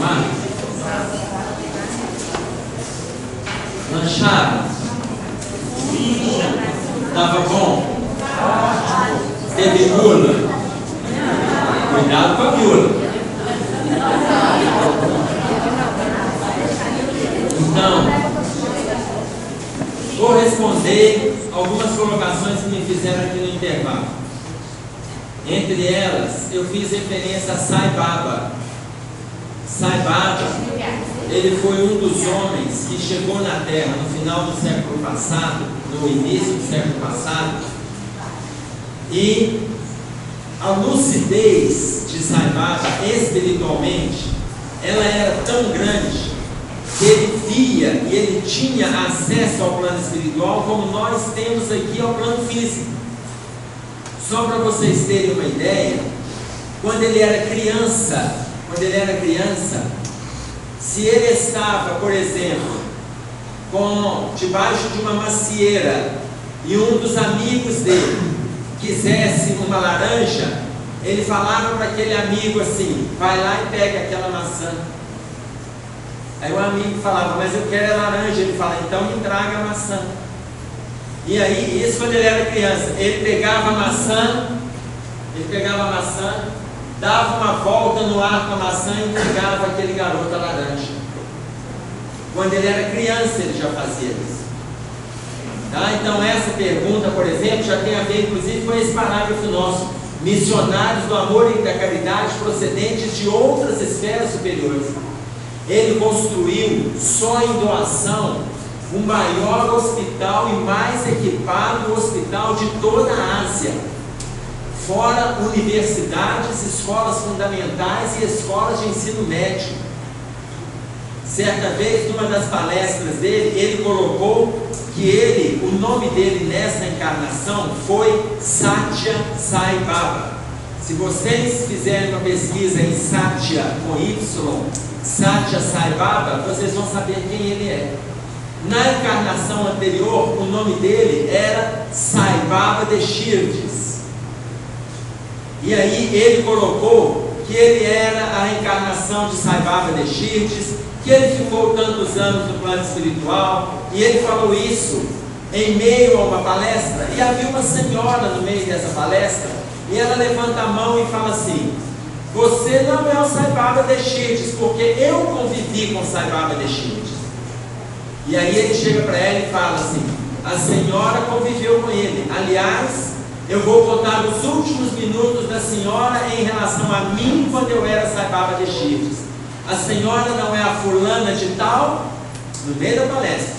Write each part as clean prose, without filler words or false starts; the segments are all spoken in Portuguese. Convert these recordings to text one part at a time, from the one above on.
tomar? Lancharam? Estava bom? Teve gula? Cuidado com a gula. Então, vou responder algumas colocações que me fizeram aqui no intervalo. Entre elas, eu fiz referência a Sai Baba. Sai Baba, ele foi um dos homens que chegou na Terra no final do século passado, no início do século passado, e a lucidez de Sai Baba, espiritualmente, ela era tão grande que ele via e ele tinha acesso ao plano espiritual como nós temos aqui ao plano físico. Só para vocês terem uma ideia, quando ele era criança, se ele estava, por exemplo, debaixo de uma macieira e um dos amigos dele quisesse uma laranja, ele falava para aquele amigo assim: vai lá e pega aquela maçã. Aí o amigo falava: mas eu quero a laranja. Ele fala: então me traga a maçã. E aí, isso quando ele era criança, ele pegava a maçã, dava uma volta no ar com a maçã e entregava aquele garoto a laranja. Quando ele era criança, ele já fazia isso. Tá? Então essa pergunta, por exemplo, já tem a ver inclusive com esse parágrafo nosso: missionários do amor e da caridade procedentes de outras esferas superiores. Ele construiu, só em doação, o maior hospital e mais equipado hospital de toda a Ásia, fora universidades, escolas fundamentais e escolas de ensino médio. Certa vez, numa das palestras dele, ele colocou que o nome dele nessa encarnação foi Satya Sai Baba. Se vocês fizerem uma pesquisa em Satya com Y, Satya Sai Baba, vocês vão saber quem ele é. Na encarnação anterior, o nome dele era Sai Baba de Shirdes. E aí ele colocou que ele era a encarnação de Sai Baba de Shirdes, que ele ficou tantos anos no plano espiritual, e ele falou isso em meio a uma palestra, e havia uma senhora no meio dessa palestra, e ela levanta a mão e fala assim: você não é o Sai Baba de Shirdes, porque eu convivi com o Sai Baba de Shirdes. E aí ele chega para ela e fala assim: a senhora conviveu com ele. Aliás, eu vou contar os últimos minutos da senhora em relação a mim quando eu era Sai Baba de Shirdes. A senhora não é a fulana de tal? No meio da palestra,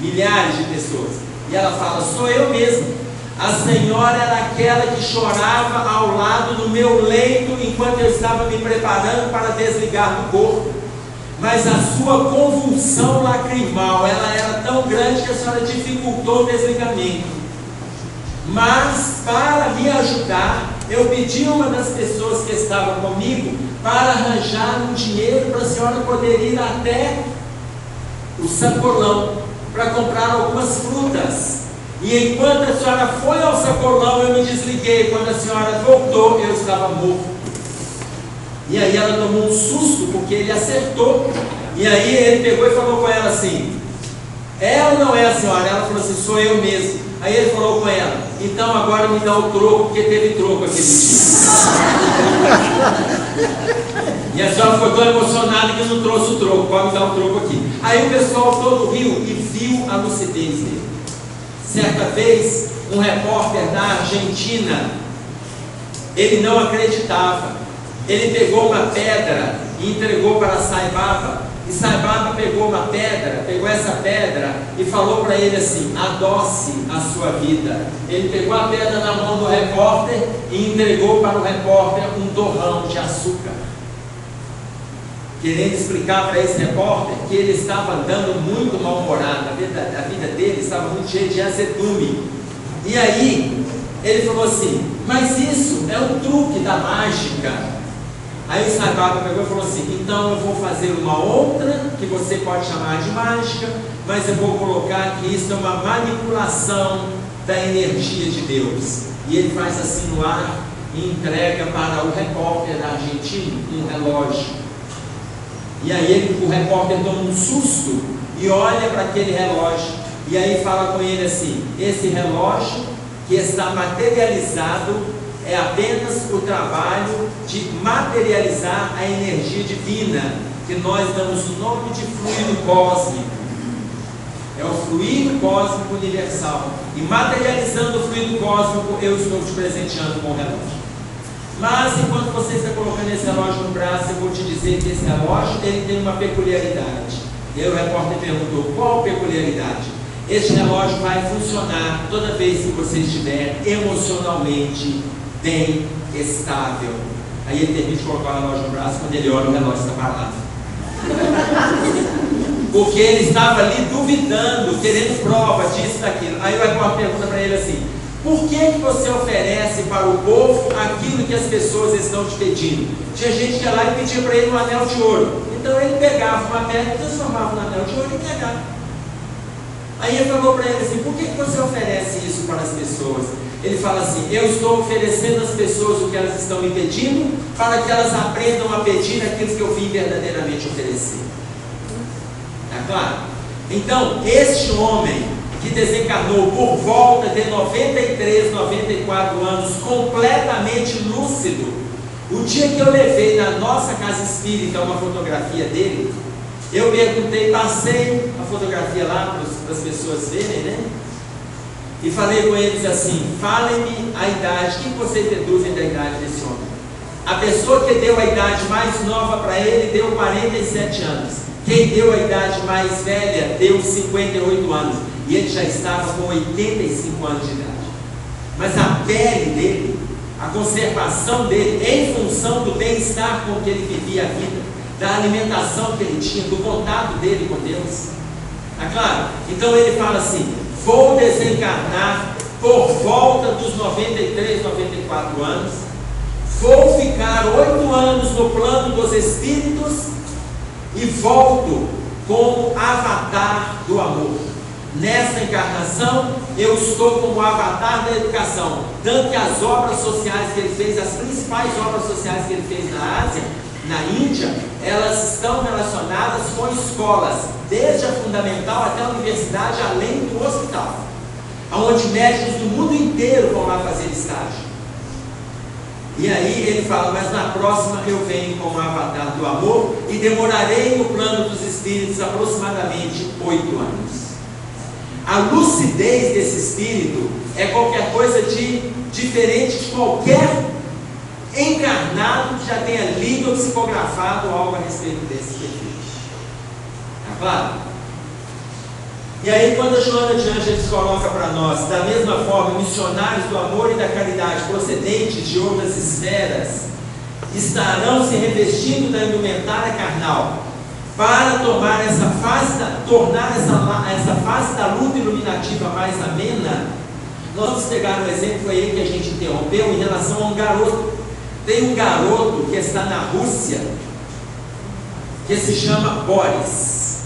milhares de pessoas. E ela fala: sou eu mesmo. A senhora era aquela que chorava ao lado do meu leito enquanto eu estava me preparando para desligar do corpo. Mas a sua convulsão lacrimal, ela era tão grande que a senhora dificultou o desligamento. Mas, para me ajudar, eu pedi a uma das pessoas que estava comigo para arranjar um dinheiro para a senhora poder ir até o sacolão para comprar algumas frutas. E enquanto a senhora foi ao sacolão, eu me desliguei. Quando a senhora voltou, eu estava morto. E aí ela tomou um susto, porque ele acertou. E aí ele pegou e falou com ela assim: é ou não é a senhora? Ela falou assim: sou eu mesmo. Aí ele falou com ela: então agora me dá o troco, porque teve troco aquele dia. E a senhora ficou tão emocionada que não trouxe o troco. Pode me dar o troco aqui. Aí o pessoal todo riu e viu a lucidez dele. Certa vez, um repórter da Argentina, ele não acreditava. Ele pegou uma pedra e entregou para Sai Baba. E Sai Baba pegou essa pedra e falou para ele assim: adoce a sua vida. Ele pegou a pedra na mão do repórter e entregou para o repórter um torrão de açúcar, querendo explicar para esse repórter que ele estava andando muito mal-humorado, a vida dele estava muito cheia de azedume. E aí ele falou assim: mas isso é um truque da mágica. Aí o Sai Baba pegou e falou assim: então eu vou fazer uma outra, que você pode chamar de mágica, mas eu vou colocar que isso é uma manipulação da energia de Deus. E ele faz assim no ar e entrega para o repórter da Argentina um relógio. E aí o repórter toma um susto e olha para aquele relógio, e aí fala com ele assim: esse relógio que está materializado é apenas o trabalho de materializar a energia divina, que nós damos o nome de fluido cósmico. É o fluido cósmico universal. E materializando o fluido cósmico, eu estou te presenteando com o relógio. Mas enquanto você está colocando esse relógio no braço, eu vou te dizer que esse relógio ele tem uma peculiaridade. E aí o repórter perguntou: qual peculiaridade? Este relógio vai funcionar toda vez que você estiver emocionalmente bem, estável. Aí ele termina de colocar o relógio no braço, quando ele olha, o relógio está parado. Porque ele estava ali duvidando, querendo prova disso, daquilo. Aí o repórter pergunta para ele assim: por que você oferece para o povo aquilo que as pessoas estão te pedindo? Tinha gente que ia lá e pedia para ele um anel de ouro. Então ele pegava uma pedra, transformava no anel de ouro e pegava. Aí ele falou para ele assim: por que você oferece isso para as pessoas? Ele fala assim: eu estou oferecendo às pessoas o que elas estão me pedindo, para que elas aprendam a pedir aquilo que eu vim verdadeiramente oferecer. Está claro? Então, este homem que desencarnou por volta de 93, 94 anos, completamente lúcido, o dia que eu levei na nossa casa espírita uma fotografia dele, eu perguntei, passei a fotografia lá para as pessoas verem, né? E falei com eles assim: falem-me a idade, o que vocês deduzem da idade desse homem? A pessoa que deu a idade mais nova para ele deu 47 anos. Quem deu a idade mais velha deu 58 anos. E ele já estava com 85 anos de idade. Mas a pele dele, a conservação dele, em função do bem-estar com que ele vivia a vida, da alimentação que ele tinha, do contato dele com Deus. Tá claro? Então ele fala assim: vou desencarnar por volta dos 93, 94 anos, vou ficar 8 anos no plano dos espíritos e volto como avatar do amor. Nessa encarnação, eu estou como avatar da educação. Tanto que as obras sociais que ele fez, as principais obras sociais que ele fez na Ásia, na Índia, elas estão relacionadas com escolas, desde a fundamental até a universidade, além do hospital, onde médicos do mundo inteiro vão lá fazer estágio. E aí ele fala: mas na próxima eu venho como avatar do amor e demorarei no plano dos espíritos aproximadamente 8 anos. A lucidez desse espírito é qualquer coisa de diferente de qualquer encarnado que já tenha lido ou psicografado algo a respeito desse perfil. Está claro? E aí, quando a Joana de Ângeles coloca para nós: da mesma forma, missionários do amor e da caridade procedentes de outras esferas estarão se revestindo da indumentária carnal para tornar essa fase da luta iluminativa mais amena. Nós vamos pegar um exemplo, foi aí que a gente interrompeu, em relação a um garoto. Tem um garoto que está na Rússia, que se chama Boris.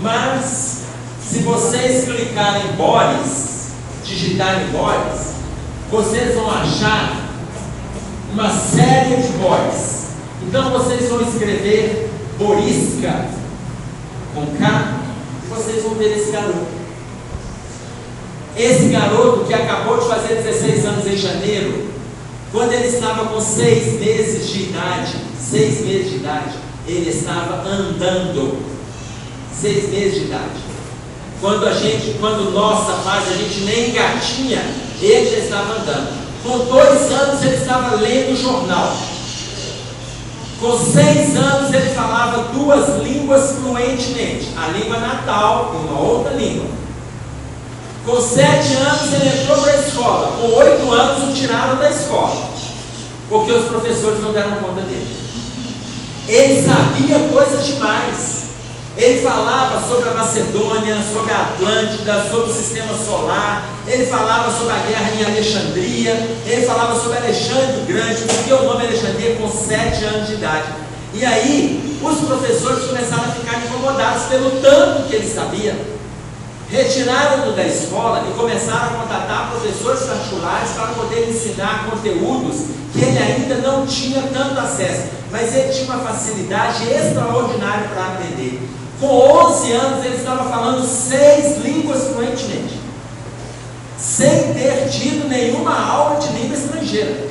Mas, se vocês clicarem em Boris, digitarem Boris, vocês vão achar uma série de Boris. Então vocês vão escrever Boriska com K, e vocês vão ver esse garoto. Esse garoto que acabou de fazer 16 anos em janeiro, quando ele estava com 6 meses de idade, ele estava andando. 6 meses de idade. Quando nossa fase, a gente nem engatinha, ele já estava andando. Com 2 anos ele estava lendo jornal. Com 6 anos ele falava 2 línguas fluentemente, a língua natal e uma outra língua. Com 7 anos ele entrou para a escola. Com 8 anos o tiraram da escola, porque os professores não deram conta dele. Ele sabia coisas demais. Ele falava sobre a Macedônia, sobre a Atlântida, sobre o sistema solar. Ele falava sobre a guerra em Alexandria. Ele falava sobre Alexandre o Grande, porque o nome Alexandria com 7 anos de idade. E aí, os professores começaram a ficar incomodados pelo tanto que ele sabia. Retiraram-no da escola e começaram a contratar professores particulares para poder ensinar conteúdos que ele ainda não tinha tanto acesso, mas ele tinha uma facilidade extraordinária para aprender. Com 11 anos ele estava falando 6 línguas fluentemente, sem ter tido nenhuma aula de língua estrangeira.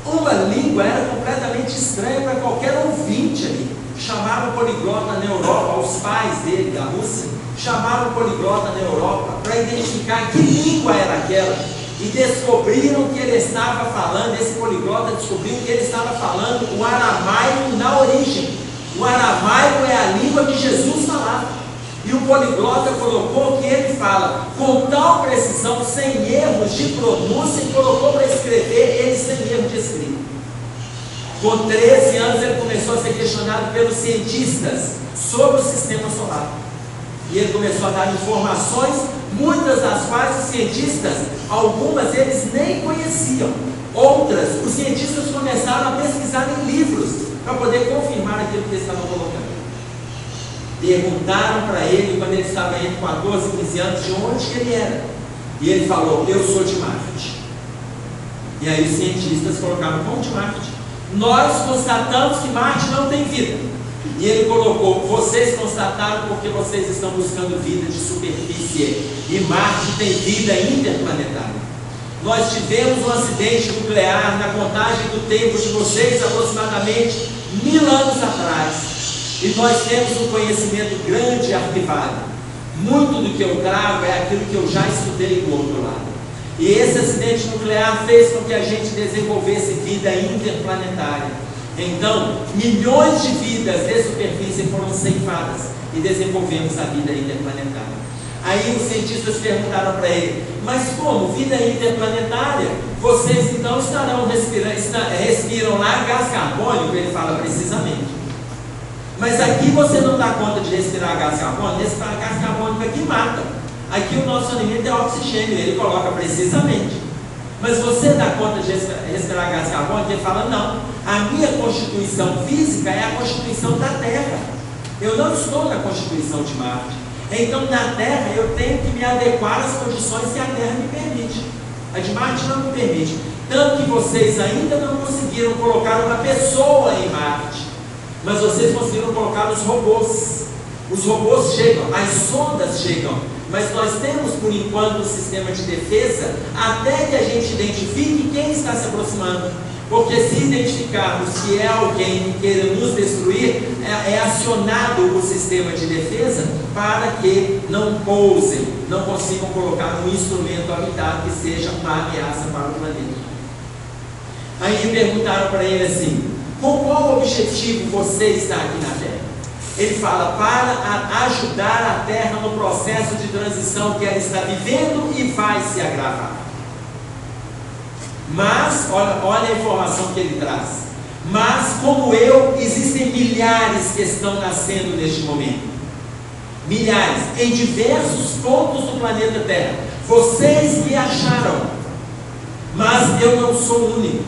Uma língua era completamente estranha para qualquer ouvinte ali. Chamaram o poliglota na Europa, os pais dele da Rússia chamaram o poliglota na Europa para identificar que língua era aquela, e descobriram que ele estava falando, esse poliglota descobriu que ele estava falando o aramaico na origem. O aramaico é a língua que Jesus falava, e o poliglota colocou que ele fala com tal precisão, sem erros de pronúncia, e colocou para escrever ele sem erro de escrita. Com 13 anos ele começou a ser questionado pelos cientistas sobre o sistema solar. E ele começou a dar informações, muitas das quais os cientistas, algumas eles nem conheciam. Outras, os cientistas começaram a pesquisar em livros para poder confirmar aquilo que eles estavam colocando. Perguntaram para ele, quando ele estava entre 14 e 15 anos, de onde que ele era. E ele falou, eu sou de Marte. E aí os cientistas colocaram, como de Marte? Nós constatamos que Marte não tem vida. E ele colocou, vocês constataram porque vocês estão buscando vida de superfície, e Marte tem vida interplanetária. Nós tivemos um acidente nuclear na contagem do tempo de vocês, aproximadamente 1000 anos atrás, e nós temos um conhecimento grande e arquivado. Muito do que eu trago é aquilo que eu já estudei do outro lado. E esse acidente nuclear fez com que a gente desenvolvesse vida interplanetária. Então, milhões de vidas de superfície foram ceifadas e desenvolvemos a vida interplanetária. Aí os cientistas perguntaram para ele, mas como? Vida interplanetária? Vocês então respiram lá gás carbônico? Ele fala, precisamente. Mas aqui você não dá conta de respirar gás carbônico? Esse gás carbônico aqui mata. Aqui o nosso alimento é oxigênio, ele coloca precisamente. Mas você dá conta de respirar gás carbônico? Ele fala, não, a minha constituição física é a constituição da Terra. Eu não estou na constituição de Marte. Então na Terra eu tenho que me adequar às condições que a Terra me permite. A de Marte não me permite. Tanto que vocês ainda não conseguiram colocar uma pessoa em Marte, mas vocês conseguiram colocar os robôs. Os robôs chegam, as sondas chegam, mas nós temos por enquanto um sistema de defesa até que a gente identifique quem está se aproximando. Porque se identificarmos que é alguém que queira nos destruir, é acionado o sistema de defesa para que não pousem, não consigam colocar um instrumento habitado que seja uma ameaça para o planeta. Aí perguntaram para ele assim, com qual objetivo você está aqui na Terra? Ele fala, para ajudar a Terra no processo de transição que ela está vivendo e vai se agravar. Mas, olha a informação que ele traz. Mas, como eu, existem milhares que estão nascendo neste momento. Milhares, em diversos pontos do planeta Terra. Vocês me acharam, mas eu não sou o único.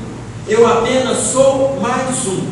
Eu apenas sou mais um.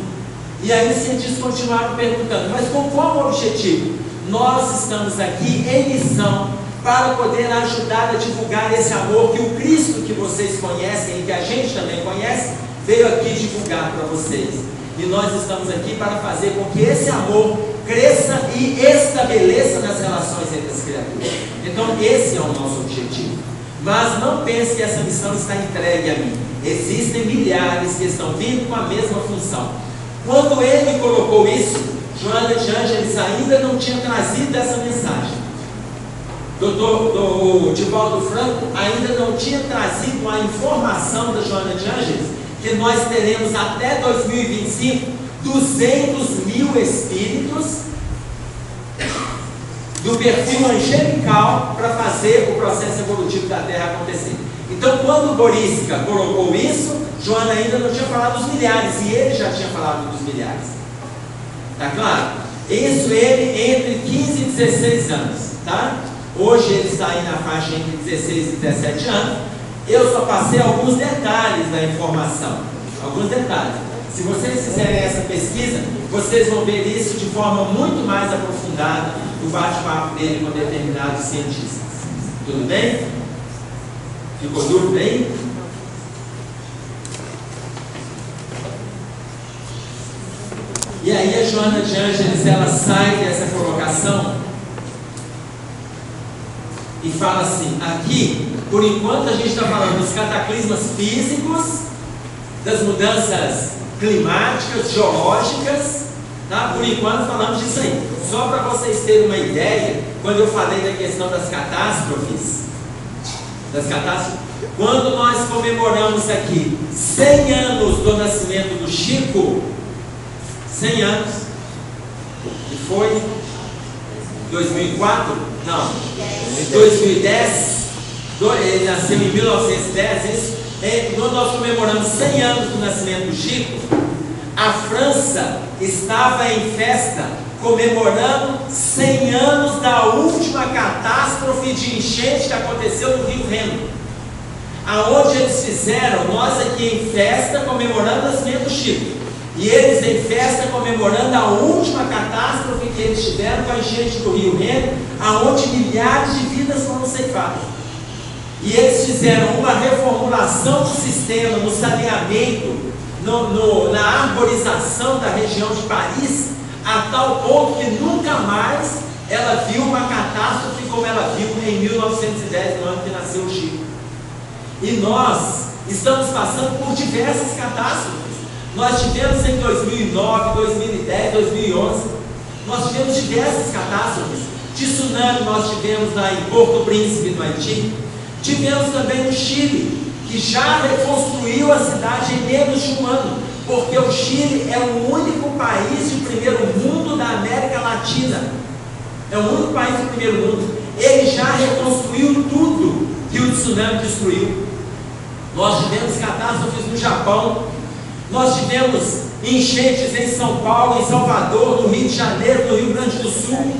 E aí os cientistas continuaram perguntando, mas com qual objetivo? Nós estamos aqui em missão para poder ajudar a divulgar esse amor que o Cristo que vocês conhecem e que a gente também conhece, veio aqui divulgar para vocês. E nós estamos aqui para fazer com que esse amor cresça e estabeleça nas relações entre as criaturas. Então esse é o nosso objetivo. Mas não pense que essa missão está entregue a mim. Existem milhares que estão vindo com a mesma função. Quando ele colocou isso, Joana de Ângeles ainda não tinha trazido essa mensagem. O Divaldo Franco ainda não tinha trazido a informação da Joana de Ângeles que nós teremos até 2025 200.000 espíritos do perfil angelical para fazer o processo evolutivo da Terra acontecer. Então, quando Borísica colocou isso, Joana ainda não tinha falado dos milhares, e ele já tinha falado dos milhares. Tá claro? Isso ele entre 15 e 16 anos, tá? Hoje ele está aí na faixa entre 16 e 17 anos. Eu só passei alguns detalhes da informação. Alguns detalhes. Se vocês fizerem essa pesquisa, vocês vão ver isso de forma muito mais aprofundada no bate-papo dele com determinados cientistas. Tudo bem? Ficou dúvida aí? E aí a Joana de Ângeles, ela sai dessa colocação e fala assim: aqui, por enquanto a gente está falando dos cataclismas físicos, das mudanças climáticas, geológicas, tá? Por enquanto falamos disso aí. Só para vocês terem uma ideia, quando eu falei da questão das catástrofes, quando nós comemoramos aqui 100 anos do nascimento do Chico, 100 anos, que foi 2004? Não, 2010, ele nasceu em 1910, isso. Quando nós comemoramos 100 anos do nascimento do Chico, a França estava em festa, comemorando 100 anos da última catástrofe de enchente que aconteceu no Rio Reno. Aonde eles fizeram, nós aqui em festa, comemorando o nascimento do Chico, e eles em festa comemorando a última catástrofe que eles tiveram com a enchente do Rio Reno, aonde milhares de vidas foram ceifadas. E eles fizeram uma reformulação do sistema, no saneamento, na arborização da região de Paris, a tal ponto que nunca mais ela viu uma catástrofe como ela viu em 1910, no ano que nasceu o Chico. E nós estamos passando por diversas catástrofes. Nós tivemos em 2009, 2010, 2011, nós tivemos diversas catástrofes. De tsunami nós tivemos em Porto Príncipe, no Haiti. Tivemos também no Chile, que já reconstruiu a cidade em menos de um ano, porque o Chile é o único país de primeiro mundo da América Latina. É o único país do primeiro mundo. Ele já reconstruiu tudo que o tsunami destruiu. Nós tivemos catástrofes no Japão, nós tivemos enchentes em São Paulo, em Salvador, no Rio de Janeiro, no Rio Grande do Sul.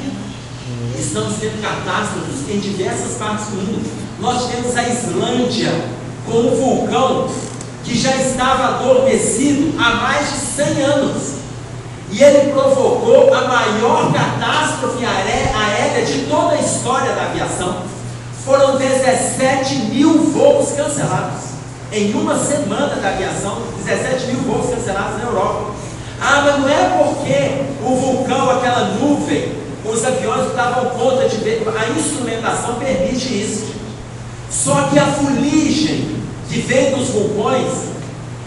Estamos tendo catástrofes em diversas partes do mundo. Nós tivemos a Islândia com um vulcão que já estava adormecido há mais de 100 anos. E ele provocou a maior catástrofe aérea de toda a história da aviação. Foram 17 mil voos cancelados. Em uma semana da aviação, 17 mil voos cancelados na Europa. Ah, mas não é porque o vulcão, aquela nuvem, os aviões não davam conta de ver. A instrumentação permite isso. Só que a fuligem que vem dos vulcões,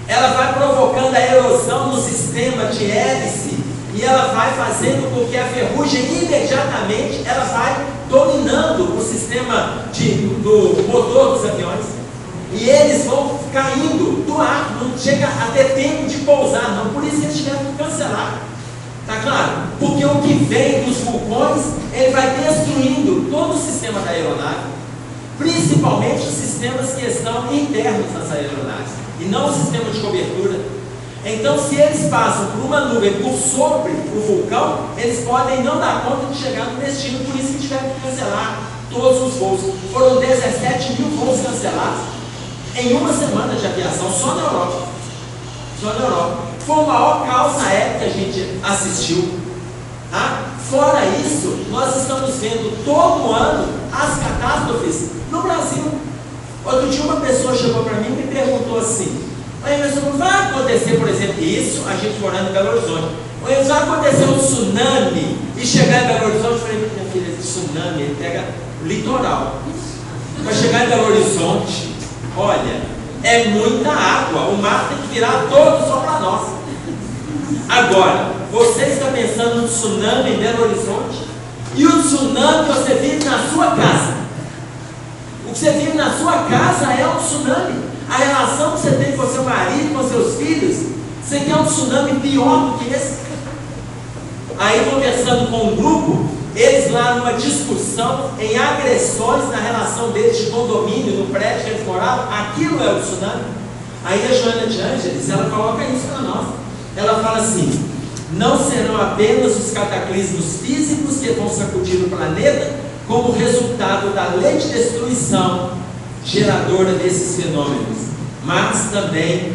ela vai provocando a erosão no sistema de hélice e ela vai fazendo com que a ferrugem imediatamente ela vai dominando o sistema do motor dos aviões. E eles vão caindo do ar, não chega a ter tempo de pousar, não. Por isso que eles tiveram que cancelar. Tá claro? Porque o que vem dos vulcões, ele vai destruindo todo o sistema da aeronave, principalmente os sistemas que estão internos das aeronaves, e não o sistema de cobertura. Então, se eles passam por uma nuvem por sobre o vulcão, eles podem não dar conta de chegar no destino, por isso que tiveram que cancelar todos os voos. Foram 17 mil voos cancelados em uma semana de aviação, só na Europa. Só na Europa. Foi o maior caos aéreo que a gente assistiu. Tá? Fora isso, nós estamos vendo todo ano as catástrofes no Brasil. Outro dia uma pessoa chegou para mim e me perguntou assim: mas não vai acontecer, por exemplo, isso, a gente morando em Belo Horizonte, mas vai acontecer um tsunami e chegar em Belo Horizonte? Eu falei: minha filha, esse tsunami ele pega o litoral. Vai chegar em Belo Horizonte, olha, é muita água, o mar tem que virar todo só para nós. Agora, você está pensando no tsunami em Belo Horizonte? E o tsunami você vive na sua casa. O que você vive na sua casa é um tsunami. A relação que você tem com seu marido, com seus filhos, você quer um tsunami pior do que esse? Aí, conversando com um grupo, eles lá numa discussão em agressões na relação deles de condomínio, no prédio que eles moravam, aquilo é o tsunami. Aí a Joana de Ângeles, ela coloca isso para nós. Ela fala assim: não serão apenas os cataclismos físicos que vão sacudir o planeta como resultado da lei de destruição geradora desses fenômenos, mas também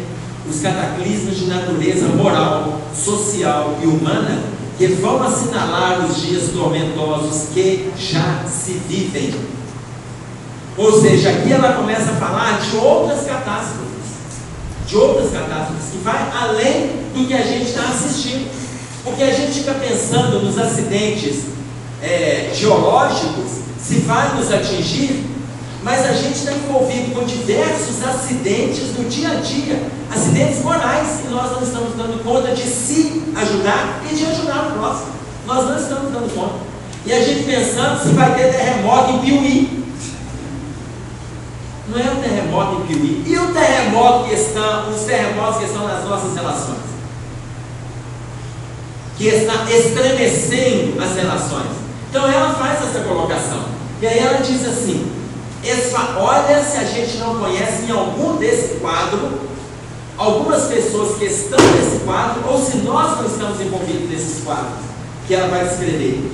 os cataclismos de natureza moral, social e humana que vão assinalar os dias tormentosos que já se vivem. Ou seja, aqui ela começa a falar de outras catástrofes. De outras catástrofes que vai além do que a gente está assistindo. Porque a gente fica pensando nos acidentes geológicos, se vai nos atingir, mas a gente está envolvido com diversos acidentes no dia a dia, acidentes morais, e nós não estamos dando conta de se ajudar e de ajudar o próximo. Nós não estamos dando conta. E a gente pensando se vai ter terremoto em Piuí. Não é o terremoto em Piuí. E os terremotos que estão nas nossas relações? Que está estremecendo as relações. Então ela faz essa colocação. E aí ela diz assim: olha, se a gente não conhece em algum desse quadro, algumas pessoas que estão nesse quadro, ou se nós não estamos envolvidos nesses quadros, que ela vai escrever: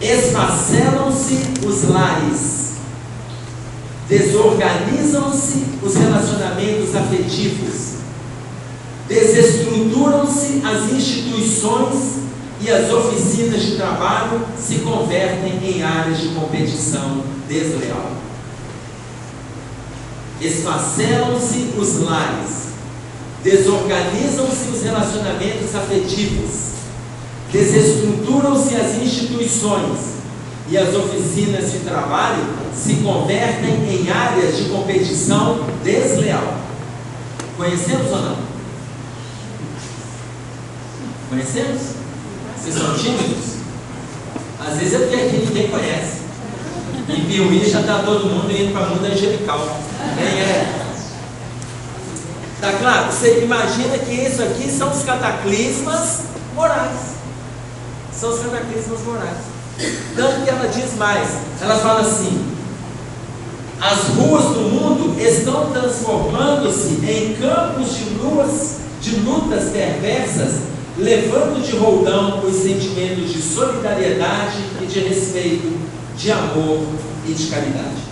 esfacelam-se os lares, desorganizam-se os relacionamentos afetivos, desestruturam-se as instituições e as oficinas de trabalho se convertem em áreas de competição desleal. Esfacelam-se os lares, desorganizam-se os relacionamentos afetivos, desestruturam-se as instituições e as oficinas de trabalho se convertem em áreas de competição desleal. Conhecemos ou não? Conhecemos? Vocês são tímidos? Às vezes é porque aqui ninguém conhece. Em Piuí já está todo mundo indo para a mundo angelical. Nem é. Tá claro? Você imagina que isso aqui são os cataclismas morais. São os cataclismas morais. Tanto que ela diz mais. Ela fala assim: as ruas do mundo estão transformando-se em campos de lutas perversas, levando de roldão os sentimentos de solidariedade e de respeito, de amor e de caridade.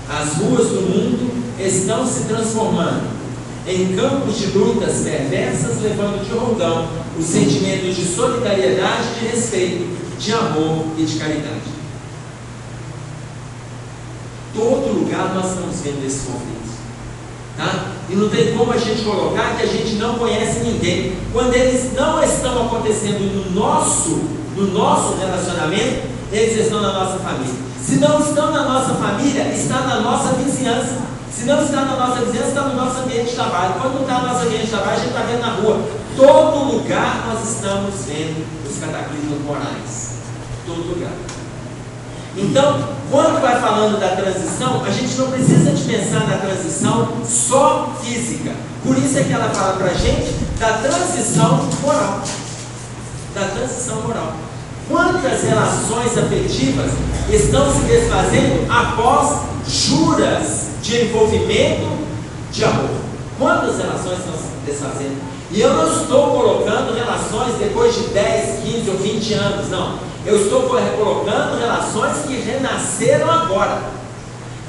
As ruas do mundo estão se transformando em campos de lutas perversas, levando de roldão os sentimentos de solidariedade, de respeito, de amor e de caridade. Todo lugar nós estamos vendo esses conflitos, tá? E não tem como a gente colocar que a gente não conhece ninguém. Quando eles não estão acontecendo no nosso relacionamento, eles estão na nossa família. Se não estão na nossa família, está na nossa vizinhança. Se não está na nossa vizinhança, está no nosso ambiente de trabalho. Quando não está no nosso ambiente de trabalho, a gente está vendo na rua. Todo lugar nós estamos vendo os cataclismos morais. Todo lugar. Então, quando vai falando da transição, a gente não precisa de pensar na transição só física. Por isso é que ela fala para a gente da transição moral. Da transição moral. Quantas relações afetivas estão se desfazendo após juras de envolvimento de amor? Quantas relações estão se desfazendo? E eu não estou colocando relações depois de 10, 15 ou 20 anos, não. Eu estou colocando relações que renasceram agora.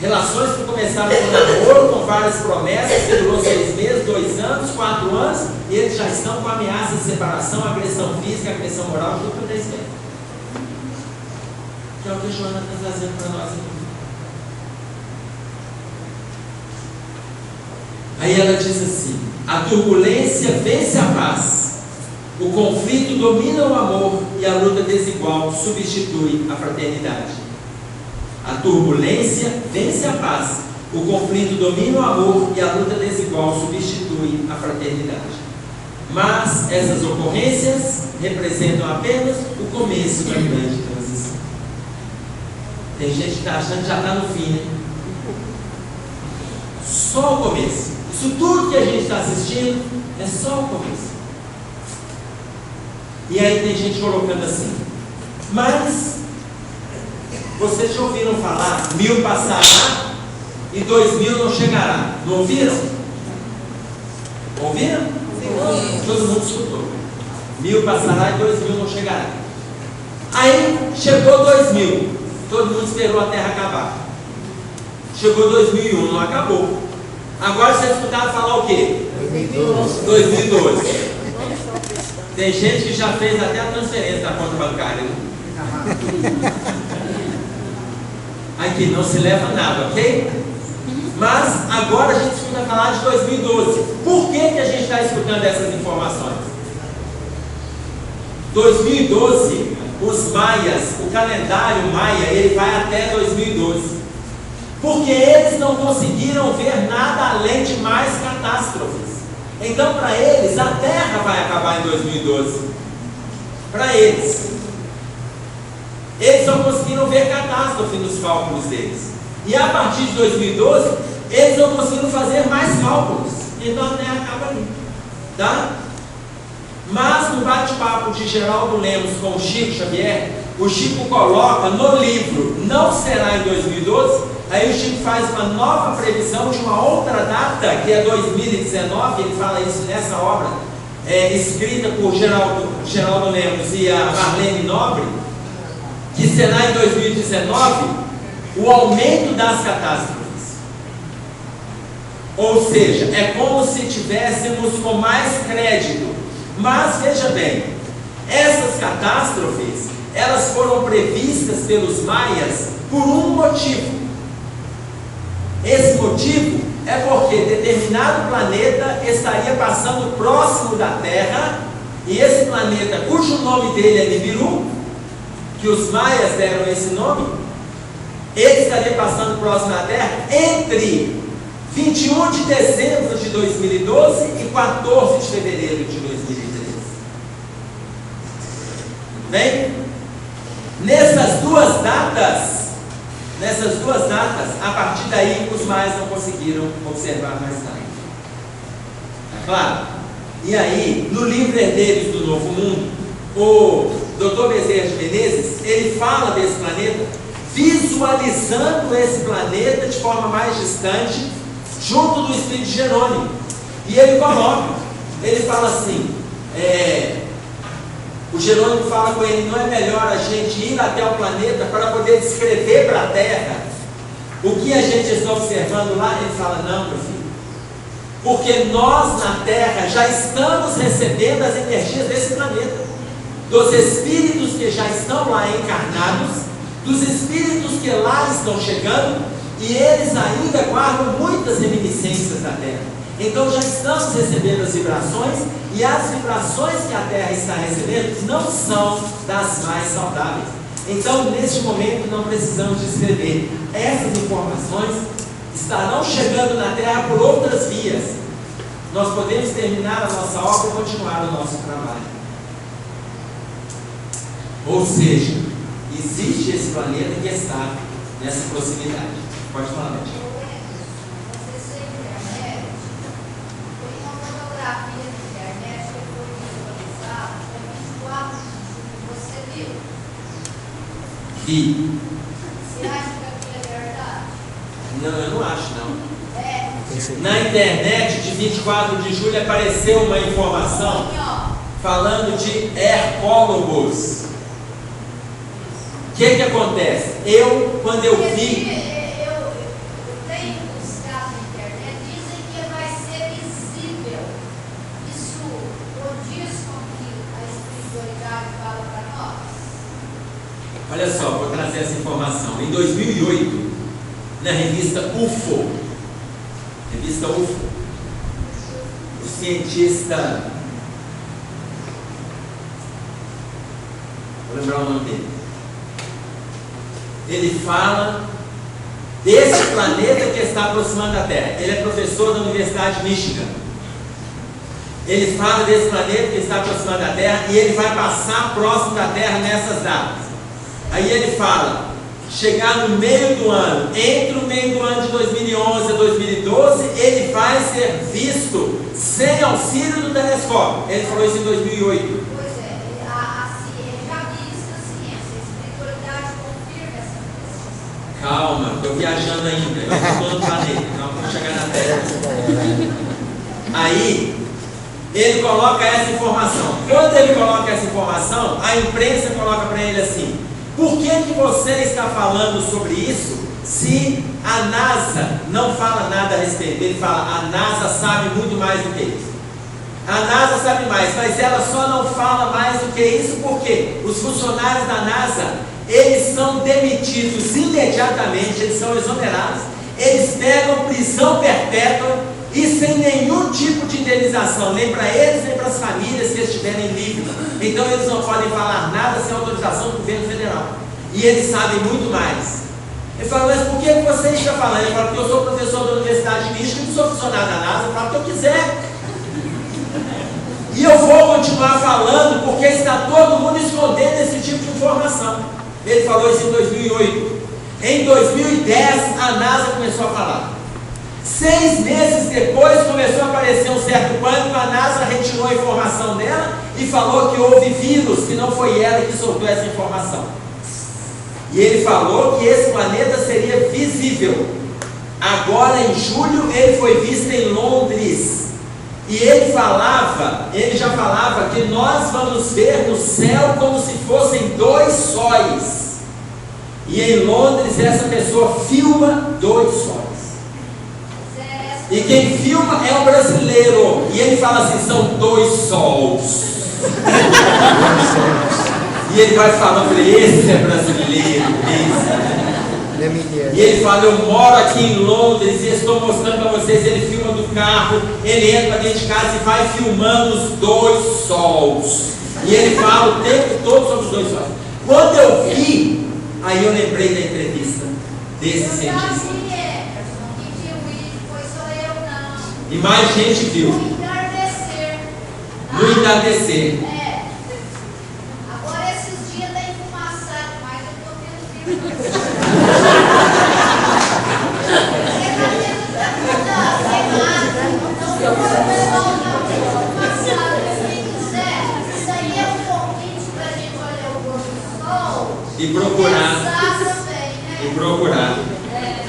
Relações que começaram com namoro, com várias promessas, que durou 6 meses, 2 anos, 4 anos, e eles já estão com ameaça de separação, agressão física, agressão moral, tudo por 10 meses. Que é o que a Joana está trazendo para nós aqui. Aí ela diz assim: a turbulência vence a paz. O conflito domina o amor e a luta desigual substitui a fraternidade. A turbulência vence a paz. O conflito domina o amor e a luta desigual substitui a fraternidade. Mas essas ocorrências representam apenas o começo da grande transição. Tem gente que está achando que já está no fim, né? Só o começo. Isso tudo que a gente está assistindo é só o começo. E aí tem gente colocando assim: mas vocês já ouviram falar 1000 passará e 2000 não chegará? Não ouviram? Ouviram? Sim. Todo mundo escutou. 1000 passará e 2000 não chegará. Aí chegou 2000, todo mundo esperou a terra acabar. Chegou 2001, não acabou. Agora vocês escutaram falar o quê? 2012. Tem gente que já fez até a transferência da conta bancária. Aqui não se leva nada, ok? Mas agora a gente escuta falar de 2012. Por que a gente está escutando essas informações? 2012, os maias, o calendário maia, ele vai até 2012. Porque eles não conseguiram ver nada além de mais catástrofes. Então, para eles, a Terra vai acabar em 2012. Para eles. Eles não conseguiram ver catástrofe nos cálculos deles. E a partir de 2012, eles não conseguiram fazer mais cálculos. Então a Terra acaba ali. Tá? Mas no bate-papo de Geraldo Lemos com o Chico Xavier, o Chico coloca no livro, não será em 2012, aí o Chico faz uma nova previsão de uma outra data, que é 2019, ele fala isso nessa obra, escrita por Geraldo Lemos e a Marlene Nobre, que será em 2019 o aumento das catástrofes. Ou seja, é como se tivéssemos com mais crédito. Mas veja bem, essas catástrofes, elas foram previstas pelos maias por um motivo. Esse motivo é porque determinado planeta estaria passando próximo da Terra, e esse planeta, cujo nome dele é Nibiru, que os maias deram esse nome, ele estaria passando próximo da Terra entre 21 de dezembro de 2012 e 14 de fevereiro de 2013. Bem, nessas duas datas, a partir daí os maias não conseguiram observar mais nada. Tá claro? E aí, no livro Herdeiros do Novo Mundo, o Dr. Bezerra de Menezes, ele fala desse planeta, visualizando esse planeta de forma mais distante, junto do Espírito de Jerônimo. E ele coloca, ele fala assim, o Jerônimo fala com ele, não é melhor a gente ir até o planeta para poder descrever para a Terra o que a gente está observando lá? Ele fala, não, meu filho, porque nós na Terra já estamos recebendo as energias desse planeta, dos espíritos que já estão lá encarnados, dos espíritos que lá estão chegando, e eles ainda guardam muitas reminiscências da Terra. Então já estamos recebendo as vibrações, e as vibrações que a Terra está recebendo não são das mais saudáveis. Então neste momento não precisamos descrever. Essas informações estarão chegando na Terra por outras vias. Nós podemos terminar a nossa obra e continuar o nosso trabalho. Ou seja, existe esse planeta que está nessa proximidade. Pode falar, Beth. Vi. Você acha que aquilo é verdade? Não, eu não acho, não. Na internet, de 24 de julho, apareceu uma informação falando de herpólogos. O que acontece? Quando eu vi... Eu tenho buscado na internet, dizem que vai ser visível. Isso condiz com o que a espiritualidade fala para nós? Olha só, vou trazer essa informação. Em 2008, na revista UFO, o cientista, vou lembrar o nome dele, ele fala desse planeta que está aproximando da Terra. Ele é professor da Universidade de Michigan. Ele fala desse planeta que está aproximando da Terra e ele vai passar próximo da Terra nessas datas. Aí ele fala, chegar no meio do ano, entre o meio do ano de 2011 a 2012, ele vai ser visto sem auxílio do telescópio. Ele falou isso em 2008. Pois é, ele já diz a ciência, a espiritualidade confirma essa coisa. Calma, estou viajando ainda, eu estou no planeta, não vou chegar na Terra. Aí, ele coloca essa informação. Quando ele coloca essa informação, a imprensa coloca para ele assim, por que você está falando sobre isso se a NASA não fala nada a respeito? Ele fala, a NASA sabe muito mais do que isso. A NASA sabe mais, mas ela só não fala mais do que isso porque os funcionários da NASA, eles são demitidos imediatamente, eles são exonerados, eles pegam prisão perpétua e sem nenhum tipo de indenização, nem para eles, nem para as famílias que estiverem livres. Então eles não podem falar nada sem autorização do governo federal. E eles sabem muito mais. Ele fala, mas por que você está falando? Ele fala, porque eu sou professor da Universidade de Michigan, não sou funcionário da NASA, eu falo o que eu quiser. E eu vou continuar falando, porque está todo mundo escondendo esse tipo de informação. Ele falou isso em 2008. Em 2010, a NASA começou a falar. 6 meses depois, começou a aparecer um certo pânico, a NASA retirou a informação dela e falou que houve vírus, que não foi ela que soltou essa informação. E ele falou que esse planeta seria visível. Agora, em julho, ele foi visto em Londres. E ele já falava que nós vamos ver no céu como se fossem 2 sóis. E em Londres essa pessoa filma 2 sóis. E quem filma é o brasileiro. E ele fala assim, são 2 sols. E ele vai falando, esse é brasileiro, esse. E ele fala, eu moro aqui em Londres e estou mostrando para vocês, ele filma do carro, ele entra dentro de casa e vai filmando os 2 sols. E ele fala o tempo todo sobre os 2 sols. Quando eu vi, aí eu lembrei da entrevista desse cientista. E mais gente viu. No entardecer. Agora esses dias tem fumaçado, mas eu estou vendo filme. E procurar.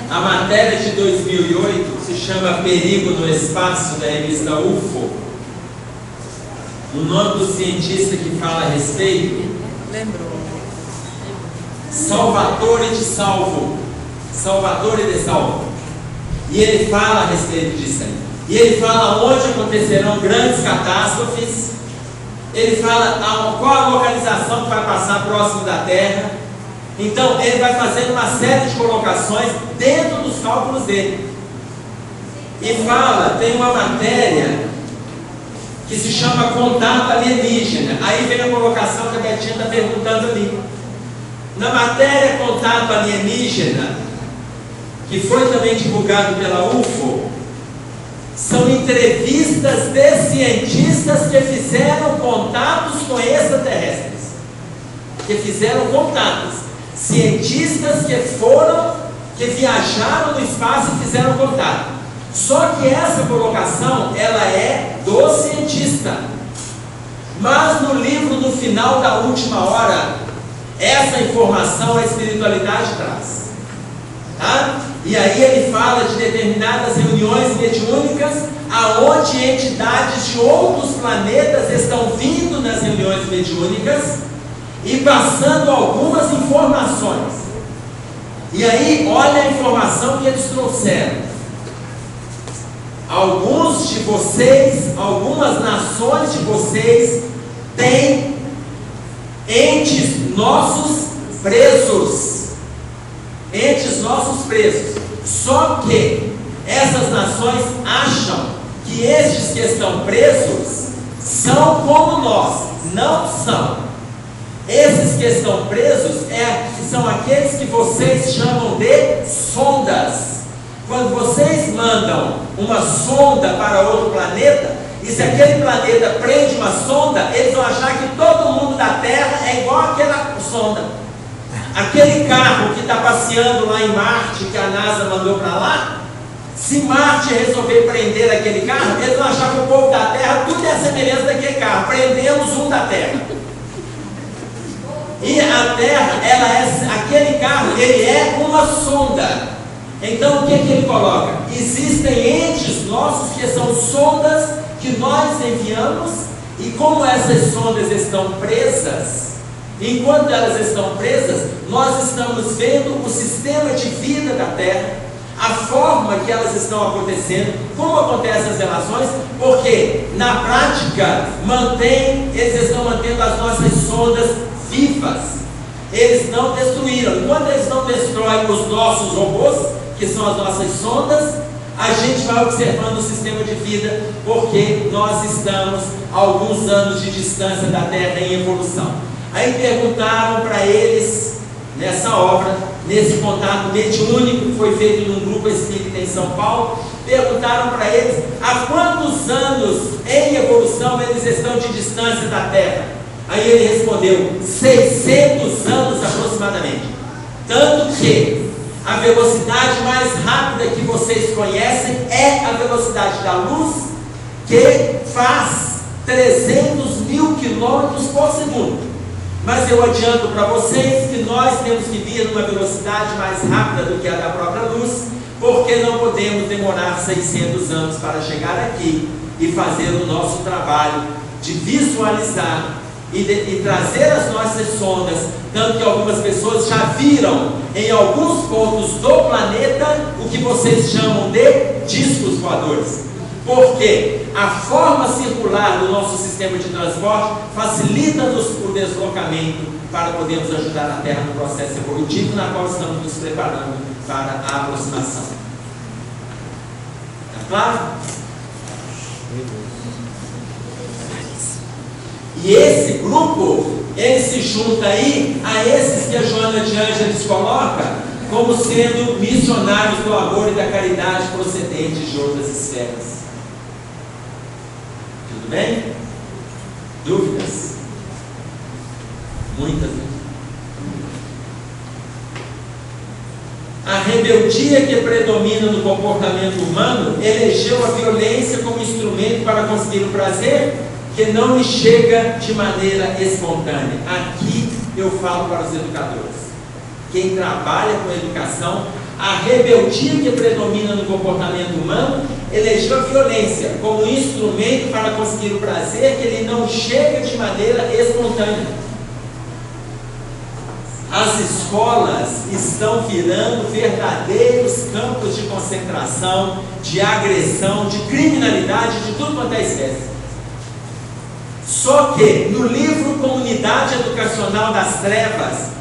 A matéria de 2008 se chama Perigo no Espaço, da revista UFO. O nome do cientista que fala a respeito, Salvatore de Salvo. E ele fala a respeito disso aí. E ele fala onde acontecerão grandes catástrofes. Ele fala qual a localização que vai passar próximo da Terra. Então ele vai fazendo uma série de colocações dentro dos cálculos dele. E fala, tem uma matéria que se chama Contato Alienígena. Aí vem a colocação que a Betinha está perguntando ali. Na matéria Contato Alienígena, que foi também divulgado pela UFO, são entrevistas de cientistas que fizeram contatos com extraterrestres. Cientistas que viajaram no espaço e fizeram contato. Só que essa colocação, ela é do cientista. Mas no livro, no final da última hora, essa informação a espiritualidade traz. Tá? E aí ele fala de determinadas reuniões mediúnicas, aonde entidades de outros planetas estão vindo nas reuniões mediúnicas e passando algumas informações. E aí, olha a informação que eles trouxeram. Alguns de vocês, algumas nações de vocês, têm entes nossos presos. Só que essas nações acham que estes que estão presos são como nós. Não são. Esses que estão presos são aqueles que vocês chamam de sondas. Quando vocês mandam uma sonda para outro planeta, e se aquele planeta prende uma sonda, eles vão achar que todo mundo da Terra é igual àquela sonda. Aquele carro que está passeando lá em Marte, que a NASA mandou para lá, se Marte resolver prender aquele carro, eles vão achar que o povo da Terra, tudo é a semelhança daquele carro. Prendemos um da Terra. E a Terra, aquele carro, ele é uma sonda. Então o que ele coloca? Existem entes nossos que são sondas que nós enviamos, e como essas sondas estão presas, enquanto elas estão presas, nós estamos vendo o sistema de vida da Terra, a forma que elas estão acontecendo, como acontecem as relações, porque na prática eles estão mantendo as nossas sondas vivas. Eles não destruíram. Enquanto eles não destroem os nossos robôs, que são as nossas sondas, a gente vai observando o sistema de vida, porque nós estamos a alguns anos de distância da Terra em evolução. Aí perguntaram para eles, nessa obra, nesse contato mediúnico que foi feito num grupo espírita em São Paulo, perguntaram para eles há quantos anos em evolução eles estão de distância da Terra. Aí ele respondeu, 600 anos aproximadamente. Tanto que a velocidade mais rápida que vocês conhecem é a velocidade da luz, que faz 300 mil quilômetros por segundo. Mas eu adianto para vocês que nós temos que vir numa velocidade mais rápida do que a da própria luz, porque não podemos demorar 600 anos para chegar aqui e fazer o nosso trabalho de visualizar e trazer as nossas sondas, tanto que algumas pessoas já viram em alguns pontos do planeta o que vocês chamam de discos voadores, porque a forma circular do nosso sistema de transporte facilita-nos o deslocamento para podermos ajudar a Terra no processo evolutivo, na qual estamos nos preparando para a aproximação. Está claro? E esse grupo, ele se junta aí a esses que a Joana de Ângeles coloca como sendo missionários do amor e da caridade procedentes de outras esferas. Tudo bem? Dúvidas? Muitas. A rebeldia que predomina no comportamento humano elegeu a violência como instrumento para conseguir o prazer que não lhe chega de maneira espontânea. Aqui eu falo para os educadores. Quem trabalha com educação, a rebeldia que predomina no comportamento humano elegeu a violência como instrumento para conseguir o prazer que ele não chega de maneira espontânea. As escolas estão virando verdadeiros campos de concentração, de agressão, de criminalidade, de tudo quanto é espécie. Só que no livro Comunidade Educacional das Trevas,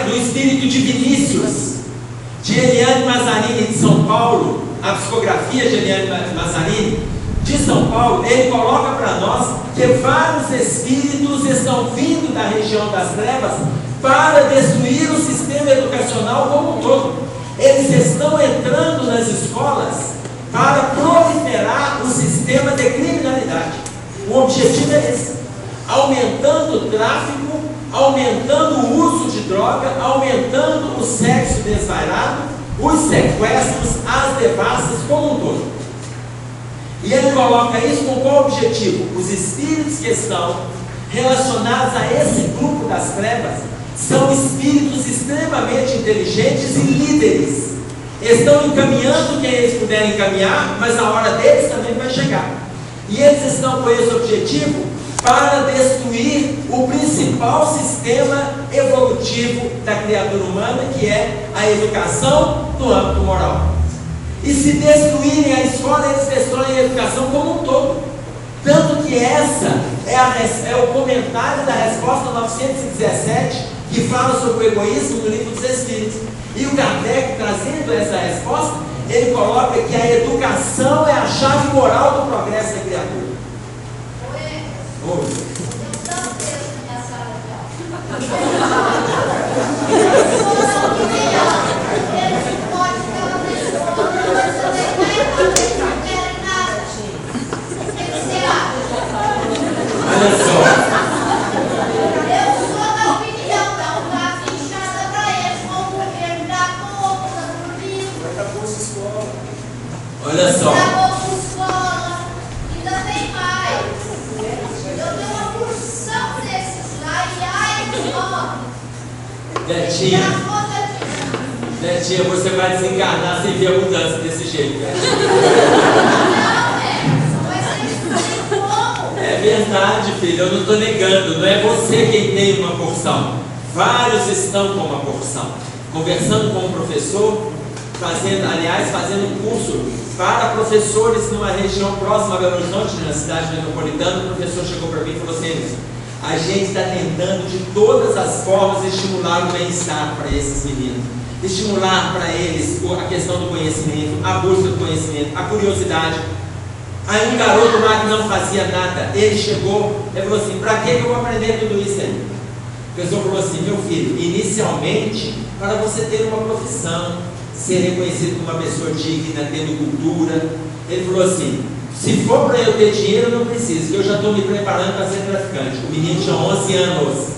do espírito de Vinícius, de Eliane Mazzarini de São Paulo, a psicografia de Eliane Mazzarini de São Paulo, ele coloca para nós que vários espíritos estão vindo da região das trevas para destruir o sistema educacional como um todo. Eles estão entrando nas escolas para proliferar o sistema de criminalidade. O objetivo é esse: aumentando o tráfico, aumentando o uso de droga, aumentando o sexo desvairado, os sequestros, as devassas como um todo. E ele coloca isso com qual objetivo? Os espíritos que estão relacionados a esse grupo das trevas são espíritos extremamente inteligentes e líderes. Estão encaminhando quem eles puderem encaminhar, mas a hora deles também vai chegar. E eles estão com esse objetivo para destruir o principal sistema evolutivo da criatura humana, que é a educação no âmbito moral. E se destruírem a escola, eles destroem a educação como um todo. Tanto que essa é o comentário da resposta 917, que fala sobre o egoísmo no Livro dos Espíritos. E o Kardec, trazendo essa resposta, ele coloca que a educação é a chave moral do progresso da criatura. Oi. Eu tanto texto na minha sala de aula. Eles não podem ficar na escola, mas também não querem nada. O que você acha? Olha só. Eu sou da opinião, dá um gato inchada para eles, com o governo dá conta do livro. Vai dar bolsa escola. Olha só. Dá bolsa escola, ainda tem mais. Eu tenho uma porção desses lá e ai, ó. Betinha, Dá conta disso. Betinha, você vai desencarnar sem ver a mudança desse jeito, né? Não, mas eles não tem como. É verdade, filho, eu não estou negando. Não é você quem tem uma porção. Vários estão com uma porção. Conversando com um professor, fazendo um curso para professores numa região próxima a Belo Horizonte, na cidade metropolitana. O professor chegou para mim e falou assim: a gente está tentando de todas as formas estimular o bem-estar para esses meninos, estimular para eles a questão do conhecimento, a busca do conhecimento, a curiosidade. Aí um garoto lá que não fazia nada, ele chegou e falou assim: para que eu vou aprender tudo isso aí? O professor falou assim: meu filho, inicialmente para você ter uma profissão, ser reconhecido como uma pessoa digna, tendo cultura. Ele falou assim: se for para eu ter dinheiro, eu não preciso, que eu já estou me preparando para ser traficante. O menino tinha 11 anos.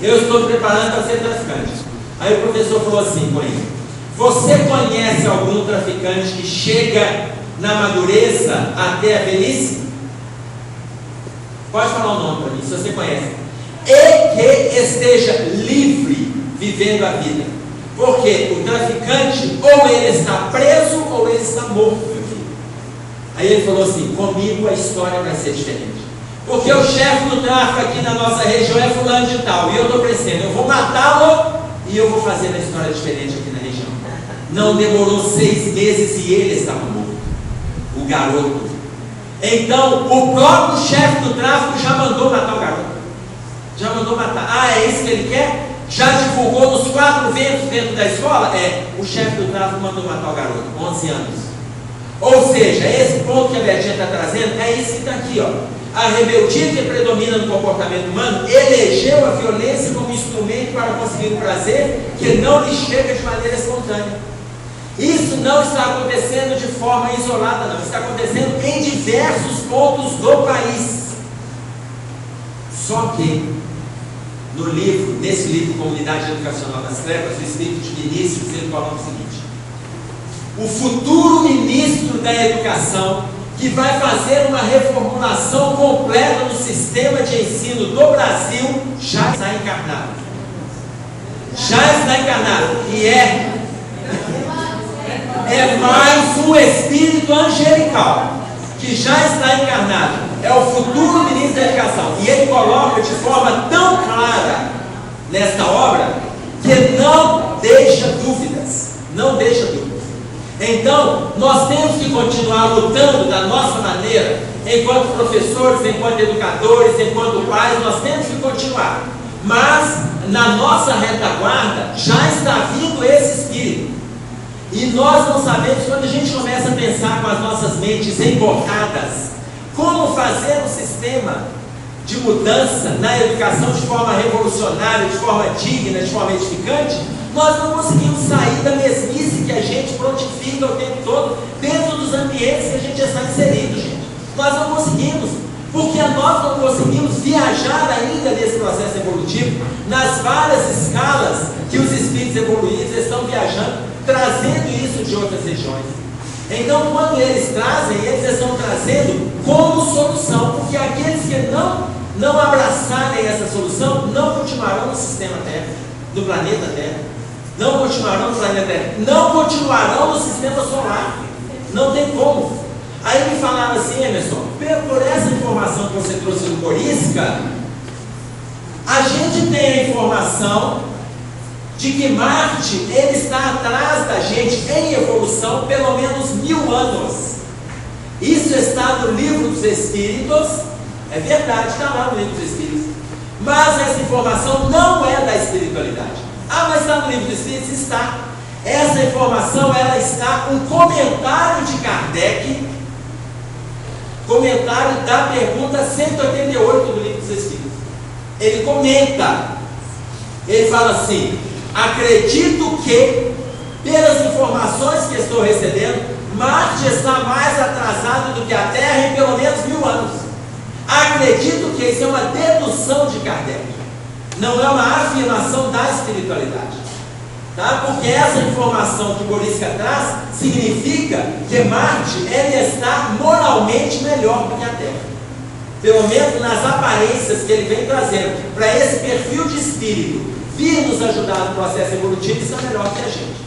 Eu estou me preparando para ser traficante. Aí o professor falou assim com ele: você conhece algum traficante que chega na madureza até a velhice? Pode falar o nome para mim, se você conhece. E que esteja livre vivendo a vida. Porque o traficante, ou ele está preso, ou ele está morto, meu filho. Aí ele falou assim: comigo a história vai ser diferente. Porque o chefe do tráfico aqui na nossa região é fulano de tal. E eu estou pensando, eu vou matá-lo e eu vou fazer uma história diferente aqui na região. Não demorou 6 meses e ele estava morto. O garoto. Então, o próprio chefe do tráfico já mandou matar o garoto. Já mandou matar. Ah, é isso que ele quer? Já divulgou nos 4 ventos dentro da escola? É, o chefe do tráfico mandou matar o garoto, 11 anos. Ou seja, esse ponto que a Betinha está trazendo, é isso que está aqui, ó. A rebeldia que predomina no comportamento humano elegeu a violência como instrumento para conseguir o prazer que não lhe chega de maneira espontânea. Isso não está acontecendo de forma isolada, não. Está acontecendo em diversos pontos do país. Só que nesse livro Comunidade Educacional das Trevas, o espírito de Vinícius, ele coloca o seguinte: o futuro ministro da educação, que vai fazer uma reformulação completa no sistema de ensino do Brasil, já está encarnado. Já está encarnado. E é mais um espírito angelical que já está encarnado. É o futuro ministro da educação. E ele coloca de forma tão clara nesta obra que não deixa dúvidas. Não deixa dúvidas. Então, nós temos que continuar lutando da nossa maneira, enquanto professores, enquanto educadores, enquanto pais, nós temos que continuar. Mas, na nossa retaguarda, já está vindo esse espírito. E nós não sabemos, quando a gente começa a pensar com as nossas mentes emborradas, como fazer um sistema de mudança na educação de forma revolucionária, de forma digna, de forma edificante, nós não conseguimos sair da mesmice que a gente prontifica o tempo todo dentro dos ambientes que a gente está inserido, gente. Nós não conseguimos, porque nós não conseguimos viajar ainda nesse processo evolutivo, nas várias escalas que os espíritos evoluídos estão viajando, trazendo isso de outras regiões. Então, quando eles trazem, eles estão trazendo como solução, porque aqueles que não abraçarem essa solução, não continuarão no sistema Terra, no planeta Terra. Não continuarão no planeta Terra. Não continuarão no sistema solar. Não tem como. Aí me falaram assim: Emerson, por essa informação que você trouxe do Corisca, a gente tem a informação de que Marte, ele está atrás da gente em evolução pelo menos 1000 anos. Isso está no Livro dos Espíritos. É verdade, está lá no Livro dos Espíritos. Mas essa informação não é da espiritualidade. Ah, mas está no Livro dos Espíritos? Está. Essa informação, ela está um comentário de Kardec, comentário da pergunta 188 do Livro dos Espíritos. Ele comenta, ele fala assim: acredito que, pelas informações que estou recebendo, Marte está mais atrasado do que a Terra em pelo menos 1000 anos. Acredito que isso é uma dedução de Kardec, não é uma afirmação da espiritualidade, tá? Porque essa informação que Corisca traz significa que Marte, ele está moralmente melhor do que a Terra, pelo menos nas aparências que ele vem trazendo, para esse perfil de espírito vir nos ajudar no processo evolutivo, está melhor que a gente.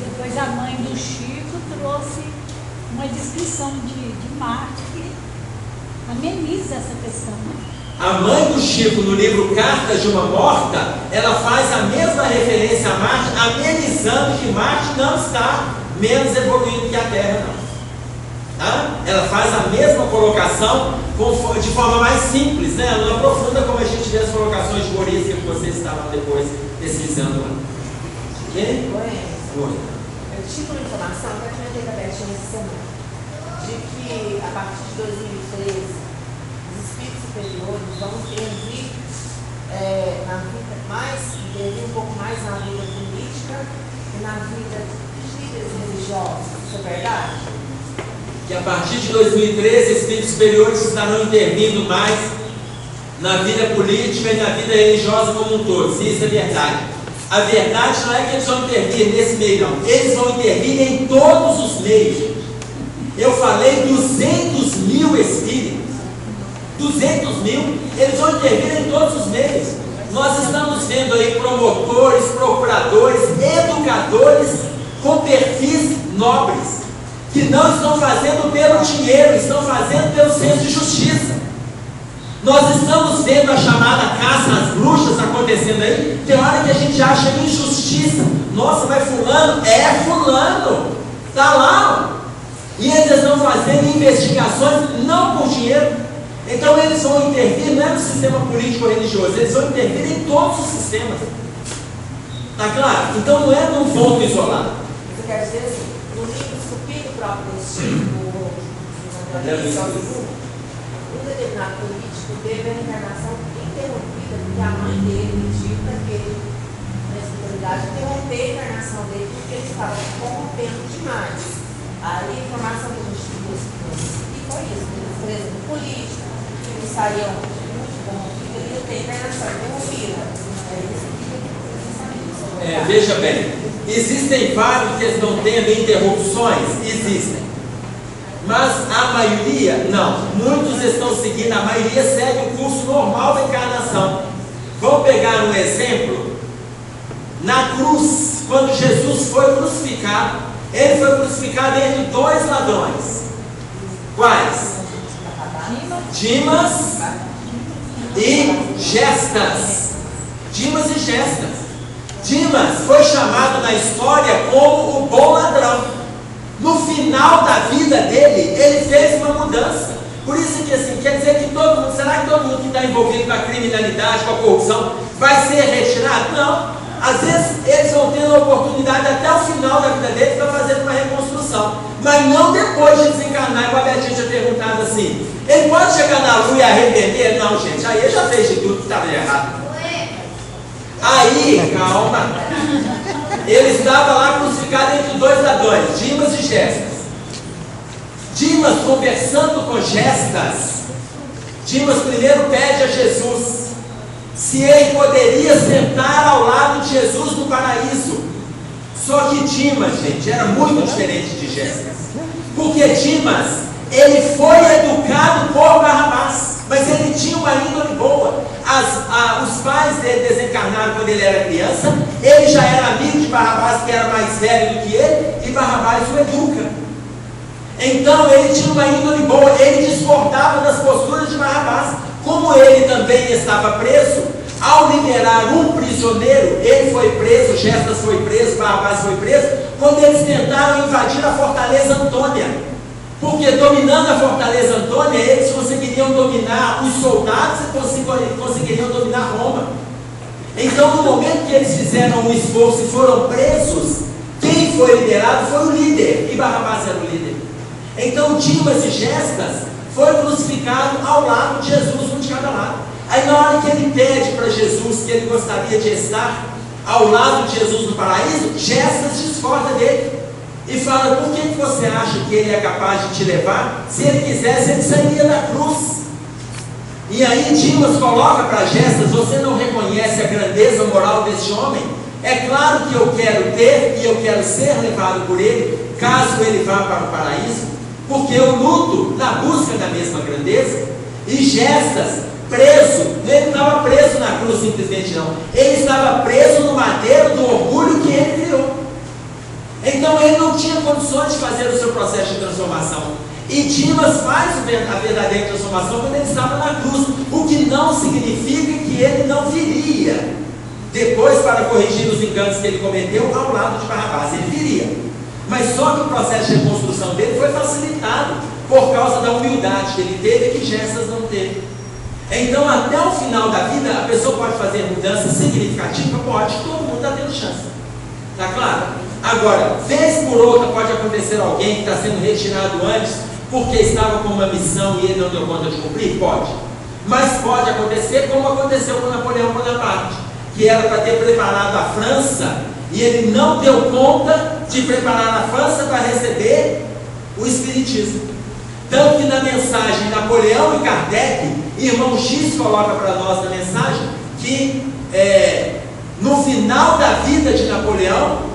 Depois a mãe do Chico trouxe uma descrição de Marte que ameniza essa questão. A mãe do Chico, no livro Cartas de uma Morta, ela faz a mesma referência a Marte, amenizando que Marte não está menos evoluído que a Terra, não. Tá? Ela faz a mesma colocação de forma mais simples, né? Ela não aprofunda como a gente vê as colocações de Boris que vocês estavam depois pesquisando lá. Ok? Oi. Eu tive uma informação, até comentei com a Betinha essa semana, de que a partir de 2013 os espíritos superiores vão intervir na vida intervir um pouco mais na vida política e na vida dos líderes religiosos. Isso é verdade? Que a partir de 2013 espíritos superiores estarão intervindo mais na vida política e na vida religiosa como um todo. Sim, isso é verdade. A verdade não é que eles vão intervir nesse meio, não. Eles vão intervir em todos os meios. Eu falei 200 mil espíritos. 200 mil, eles vão intervir em todos os meios. Nós estamos vendo aí promotores, procuradores, educadores com perfis nobres, que não estão fazendo pelo dinheiro, estão fazendo pelo senso de justiça. Nós estamos vendo a chamada caça às bruxas acontecendo aí. Tem hora que a gente acha injustiça. Nossa, mas fulano? É fulano. Está lá. E eles estão fazendo investigações não por dinheiro. Então eles vão intervir, não é no sistema político-religioso, eles vão intervir em todos os sistemas. Está claro? Então não é num ponto isolado. Você quer dizer assim, no livro Estupendo próprio destino, um determinado político teve a reencarnação interrompida porque a mãe dele pediu para que ele, na espiritualidade, interromper a encarnação dele porque ele estava corrompendo demais. Aí a informação que a gente trouxe e foi isso, por exemplo, política, que saíam muito corrompidos, ele tem encarnação interrompida. Veja bem, existem vários que estão tendo interrupções? Existem. Mas a maioria, não. Muitos estão seguindo, a maioria segue o curso normal da encarnação. Vamos pegar um exemplo. Na cruz, quando Jesus foi crucificado, ele foi crucificado entre dois ladrões. Quais? Dimas e Gestas. Dimas e Gestas. Dimas foi chamado na história como o bom ladrão. No final da vida dele, ele fez uma mudança. Por isso que assim, quer dizer que todo mundo, será que todo mundo que está envolvido com a criminalidade, com a corrupção, vai ser retirado? Não. Às vezes eles vão tendo a oportunidade até o final da vida deles para fazer uma reconstrução. Mas não depois de desencarnar, igual a Betinha tinha perguntado assim. Ele pode chegar na lua e arrepender? Não, gente, aí ele já fez de tudo que estava errado. Aí, calma. Ele estava lá crucificado entre dois ladrões, Dimas e Gestas. Dimas, conversando com Gestas, Dimas primeiro pede a Jesus se ele poderia sentar ao lado de Jesus no paraíso. Só que Dimas, gente, era muito diferente de Gestas. Porque Dimas, ele foi educado por Barrabás, mas ele tinha uma índole boa. Os pais dele desencarnaram quando ele era criança. Ele já era amigo de Barrabás, que era mais velho do que ele, e Barrabás o educa. Então ele tinha uma índole boa, ele discordava das posturas de Barrabás. Como ele também estava preso, ao liberar um prisioneiro, ele foi preso, Gestas foi preso, Barrabás foi preso, quando eles tentaram invadir a fortaleza Antônia. Porque dominando a fortaleza Antônia, eles conseguiriam dominar os soldados e conseguiriam dominar Roma. Então, no momento que eles fizeram um esforço e foram presos, quem foi liberado foi o líder, e Barrabás era o líder. Então, Dimas e Gestas foi crucificado ao lado de Jesus, um de cada lado. Aí, na hora que ele pede para Jesus que ele gostaria de estar ao lado de Jesus no paraíso, Gestas discorda dele. E fala, por que você acha que ele é capaz de te levar? Se ele quisesse, ele sairia da cruz. E aí Dimas coloca para Gestas, você não reconhece a grandeza moral desse homem? É claro que eu quero ter e eu quero ser levado por ele, caso ele vá para o paraíso, porque eu luto na busca da mesma grandeza. E Gestas, preso, ele não estava preso na cruz simplesmente não, ele estava preso no madeiro do orgulho que ele criou. Então ele não tinha condições de fazer o seu processo de transformação. E Dimas faz a verdadeira transformação quando ele estava na cruz, o que não significa que ele não viria depois para corrigir os enganos que ele cometeu ao lado de Barrabás. Ele viria, mas só que o processo de reconstrução dele foi facilitado por causa da humildade que ele teve e que Gessas não teve. Então, até o final da vida, a pessoa pode fazer mudança significativa? Pode, todo mundo está tendo chance. Está claro? Agora, vez por outra pode acontecer alguém que está sendo retirado antes porque estava com uma missão e ele não deu conta de cumprir? Pode. Mas pode acontecer como aconteceu com Napoleão Bonaparte, que era para ter preparado a França e ele não deu conta de preparar a França para receber o Espiritismo. Tanto que na mensagem Napoleão e Kardec, irmão X coloca para nós na mensagem que no final da vida de Napoleão,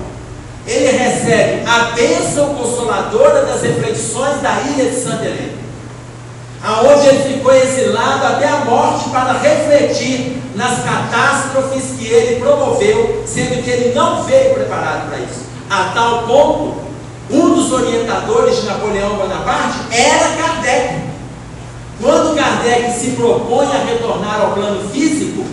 ele recebe a bênção consoladora das reflexões da ilha de Santa Helena, aonde ele ficou exilado até a morte para refletir nas catástrofes que ele promoveu, sendo que ele não veio preparado para isso. A tal ponto, um dos orientadores de Napoleão Bonaparte era Kardec. Quando Kardec se propõe a retornar ao plano físico,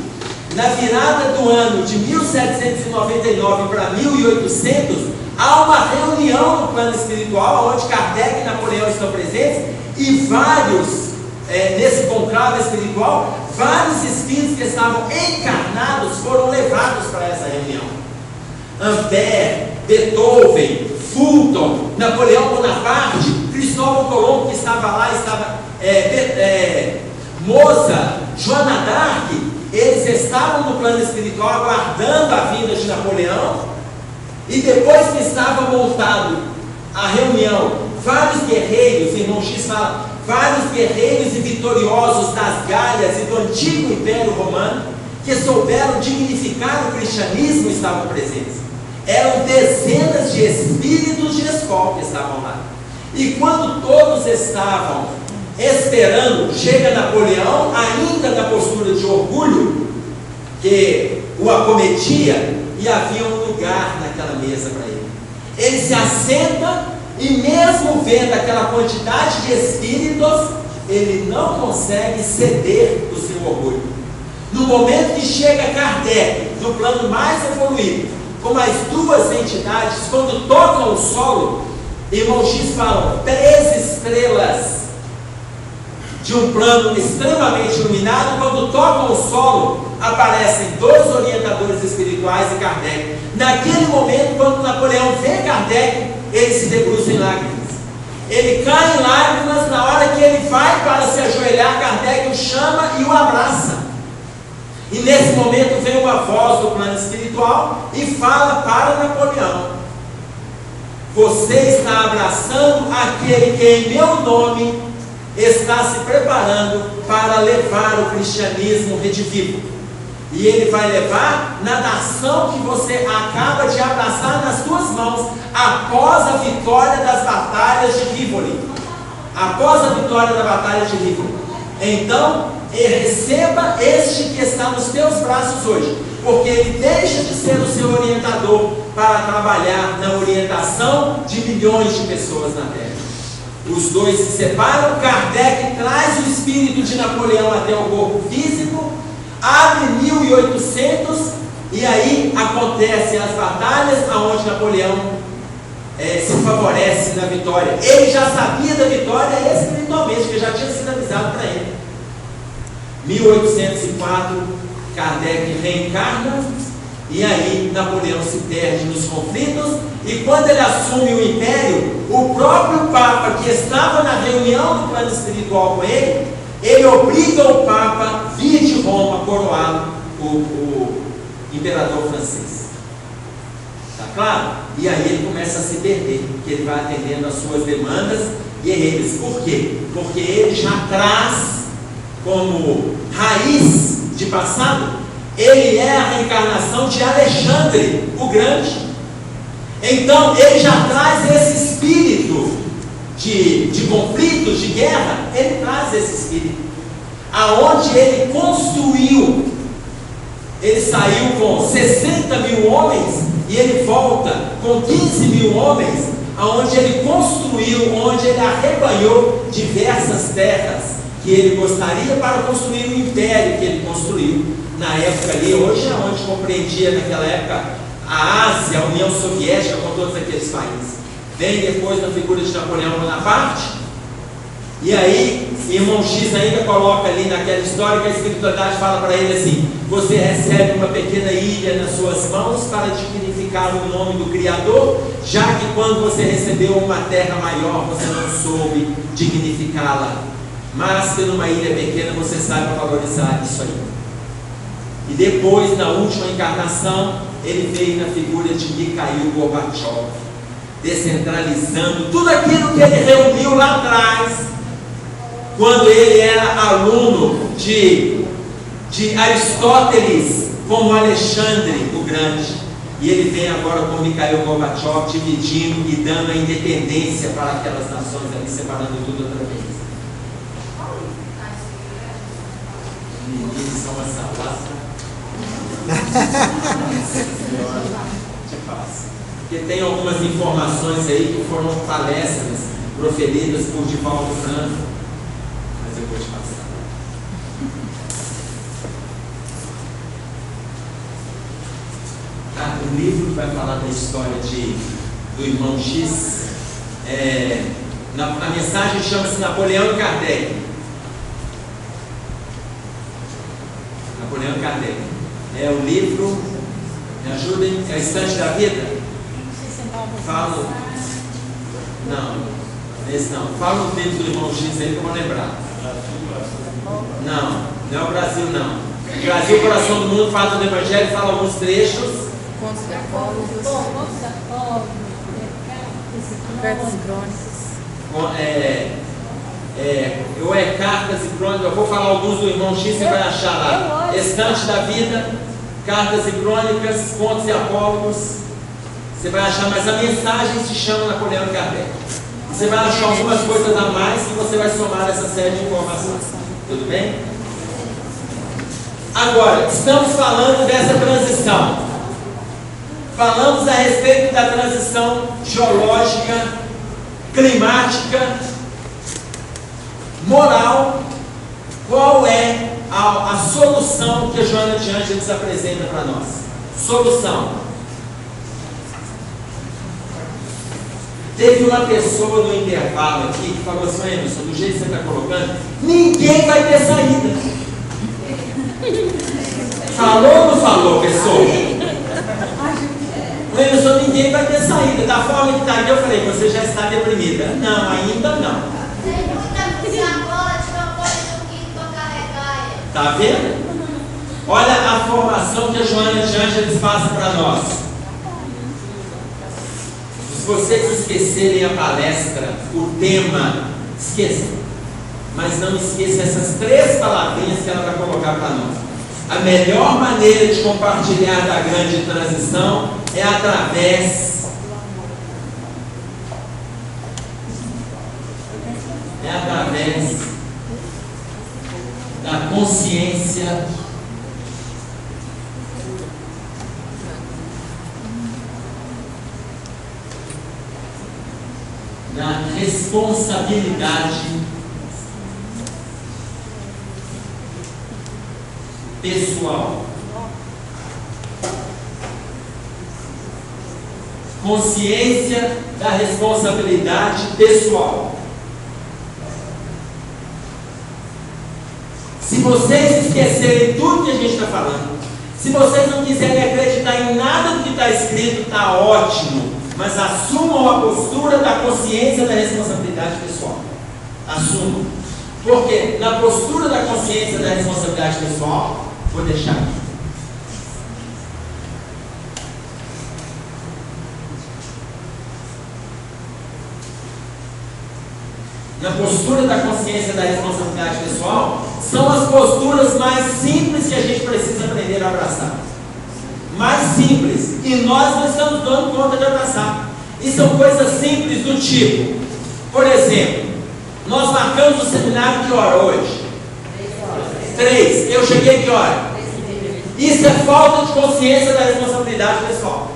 na virada do ano de 1799 para 1800, há uma reunião no plano espiritual, onde Kardec e Napoleão estão presentes, e vários, nesse conclave espiritual, vários espíritos que estavam encarnados foram levados para essa reunião. Ampère, Beethoven, Fulton, Napoleão Bonaparte, Cristóvão Colombo, que estava lá, Mozart, Joana d'Arc, eles estavam no plano espiritual aguardando a vinda de Napoleão, e depois que estava montado a reunião, vários guerreiros, irmão X fala, vários guerreiros e vitoriosos das Galhas e do antigo Império Romano, que souberam dignificar o cristianismo, estavam presentes. Eram dezenas de espíritos de escola que estavam lá. E quando todos estavam esperando, chega Napoleão, ainda na postura de orgulho que o acometia, e havia um lugar naquela mesa para ele. Ele se assenta e, mesmo vendo aquela quantidade de espíritos, ele não consegue ceder do seu orgulho. No momento que chega Kardec, no plano mais evoluído, com as duas entidades, quando tocam o solo, irmão X falam, 3 estrelas de um plano extremamente iluminado, quando tocam o solo, aparecem 2 orientadores espirituais e Kardec. Naquele momento, quando Napoleão vê Kardec, ele se debruça em lágrimas. Ele cai em lágrimas. Na hora que ele vai para se ajoelhar, Kardec o chama e o abraça. E nesse momento vem uma voz do plano espiritual e fala para Napoleão: você está abraçando aquele que em meu nome está se preparando para levar o cristianismo redivivo. E ele vai levar na nação que você acaba de abraçar nas suas mãos, após a vitória das batalhas de Rivoli. Após a vitória da batalha de Rivoli. Então, receba este que está nos teus braços hoje, porque ele deixa de ser o seu orientador para trabalhar na orientação de milhões de pessoas na Terra. Os 2 se separam, Kardec traz o espírito de Napoleão até o corpo físico, abre 1800, e aí acontecem as batalhas onde Napoleão se favorece na vitória. Ele já sabia da vitória espiritualmente, que já tinha sido avisado para ele. 1804, Kardec reencarna, e aí Napoleão se perde nos conflitos, e quando ele assume o império, o próprio Papa que estava na reunião do plano espiritual com ele, ele obriga o Papa a vir de Roma coroá-lo, o imperador francês. Está claro? E aí ele começa a se perder, porque ele vai atendendo às suas demandas guerreiras. Por quê? Porque ele já traz como raiz de passado, ele é a reencarnação de Alexandre o Grande. Então ele já traz esse espírito de conflitos, de guerra. Ele traz esse espírito, aonde ele construiu. Ele saiu com 60 mil homens e ele volta com 15 mil homens onde ele construiu, onde ele arrebanhou diversas terras que ele gostaria para construir o império que ele construiu na época ali. Hoje é onde compreendia naquela época a Ásia, a União Soviética, com todos aqueles países. Vem depois na figura de Napoleão Bonaparte, e aí irmão X ainda coloca ali naquela história que a espiritualidade fala para ele assim: você recebe uma pequena ilha nas suas mãos para dignificar o nome do Criador, já que quando você recebeu uma terra maior você não soube dignificá-la, mas que numa ilha pequena você saiba valorizar isso aí. E depois, na última encarnação, ele veio na figura de Mikhail Gorbachev, descentralizando tudo aquilo que ele reuniu lá atrás, quando ele era aluno de Aristóteles, como Alexandre o Grande. E ele vem agora com Mikhail Gorbachev, dividindo e dando a independência para aquelas nações ali, separando tudo outra vez. Eles são uma salada. Porque tem algumas informações aí que foram palestras proferidas por Divaldo Franco, mas eu vou te passar. O livro que vai falar da história do irmão X, a mensagem chama-se Napoleão e Kardec. Napoleão e Kardec. É o livro, me ajudem, é a Estante da Vida? Fala. Não, esse não. Fala o livro do irmão X aí que eu vou lembrar. Não é o Brasil, não. O Brasil, o coração do mundo, fala do Evangelho, fala alguns trechos. Cartas e crônicas. Ou é Cartas e Crônicas. Eu vou falar alguns do irmão X, você vai achar lá. Estante da Vida, Cartas e Crônicas, Contos e Apólogos. Você vai achar, mas a mensagem se chama Napoleão e Kardec. Você vai achar algumas coisas a mais que você vai somar essa série de informações. Tudo bem? Agora, estamos falando dessa transição. Falamos a respeito da transição geológica, climática, moral. Qual é a solução que a Joana de Ângeles apresenta para nós? Solução. Teve uma pessoa no intervalo aqui que falou assim: Emerson, do jeito que você está colocando, ninguém vai ter saída. Falou ou não falou, pessoa? Emerson, ninguém vai ter saída. Da forma que está aqui, eu falei: você já está deprimida. Não, ainda não. Tem muita sacola de campanha do quinto para carregar. Está vendo? Olha a formação que a Joana de Ângeles passa para nós. Se vocês esquecerem a palestra, o tema, esqueçam. Mas não esqueçam essas 3 palavrinhas que ela vai colocar para nós. A melhor maneira de compartilhar da grande transição é através da consciência da responsabilidade pessoal. Consciência da responsabilidade pessoal. Se vocês esquecerem tudo que a gente está falando, se vocês não quiserem acreditar em nada do que está escrito, está ótimo, mas assumam a postura da consciência da responsabilidade pessoal. Assumam. Porque na postura da consciência da responsabilidade pessoal, vou deixar aqui. Na postura da consciência da responsabilidade pessoal, são as posturas mais simples que a gente precisa aprender a abraçar. Mais simples. E nós não estamos dando conta de abraçar. E são coisas simples do tipo, por exemplo, nós marcamos o seminário que hora hoje? 3. Eu cheguei que hora? Isso é falta de consciência da responsabilidade pessoal.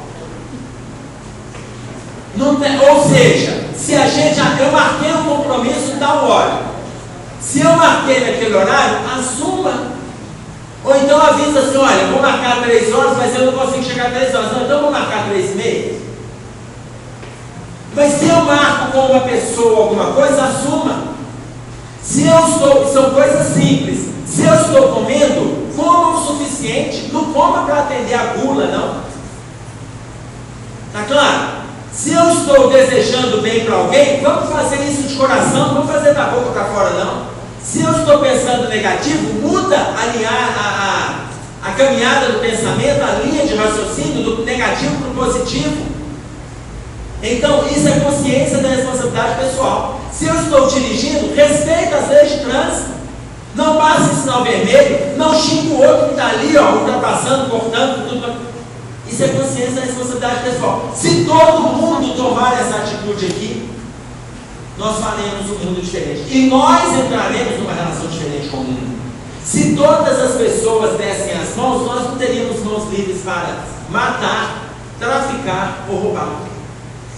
Não tem, ou seja, se a gente, eu marquei um compromisso em tal hora, se eu marquei naquele horário, assuma. Ou então avisa assim, olha, vou marcar 3 horas, mas eu não consigo chegar a 3 horas, não, então vou marcar 3h30. Mas se eu marco com uma pessoa alguma coisa, assuma. Se eu estou, são coisas simples, se eu estou comendo, coma o suficiente, não coma para atender a gula, não. Está claro? Se eu estou desejando bem para alguém, vamos fazer isso de coração, não vamos fazer da boca para fora, não. Se eu estou pensando negativo, muda a caminhada do pensamento, a linha de raciocínio do negativo para o positivo. Então, isso é consciência da responsabilidade pessoal. Se eu estou dirigindo, respeita as leis de trânsito. Não passe em sinal vermelho, não xingue o outro que está ali, ó, ultrapassando, cortando, tudo. Isso é consciência da responsabilidade pessoal. Se todo mundo tomar essa atitude aqui, nós faremos um mundo diferente. E nós entraremos numa relação diferente com o mundo. Se todas as pessoas dessem as mãos, nós não teríamos mãos livres para matar, traficar ou roubar.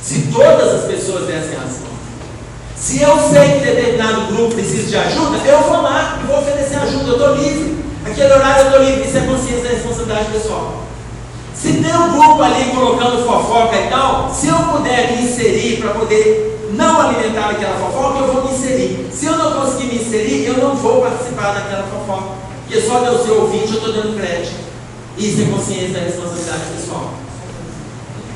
Se todas as pessoas dessem as mãos. Se eu sei que determinado grupo precisa de ajuda, eu vou lá e vou oferecer ajuda, eu estou livre. Aquele horário eu estou livre, isso é consciência da responsabilidade pessoal. Se tem um grupo ali colocando fofoca e tal, se eu puder me inserir para poder não alimentar aquela fofoca, eu vou me inserir. Se eu não conseguir me inserir, eu não vou participar daquela fofoca. Porque só de eu ser ouvinte eu estou dando crédito. Isso é consciência da responsabilidade pessoal.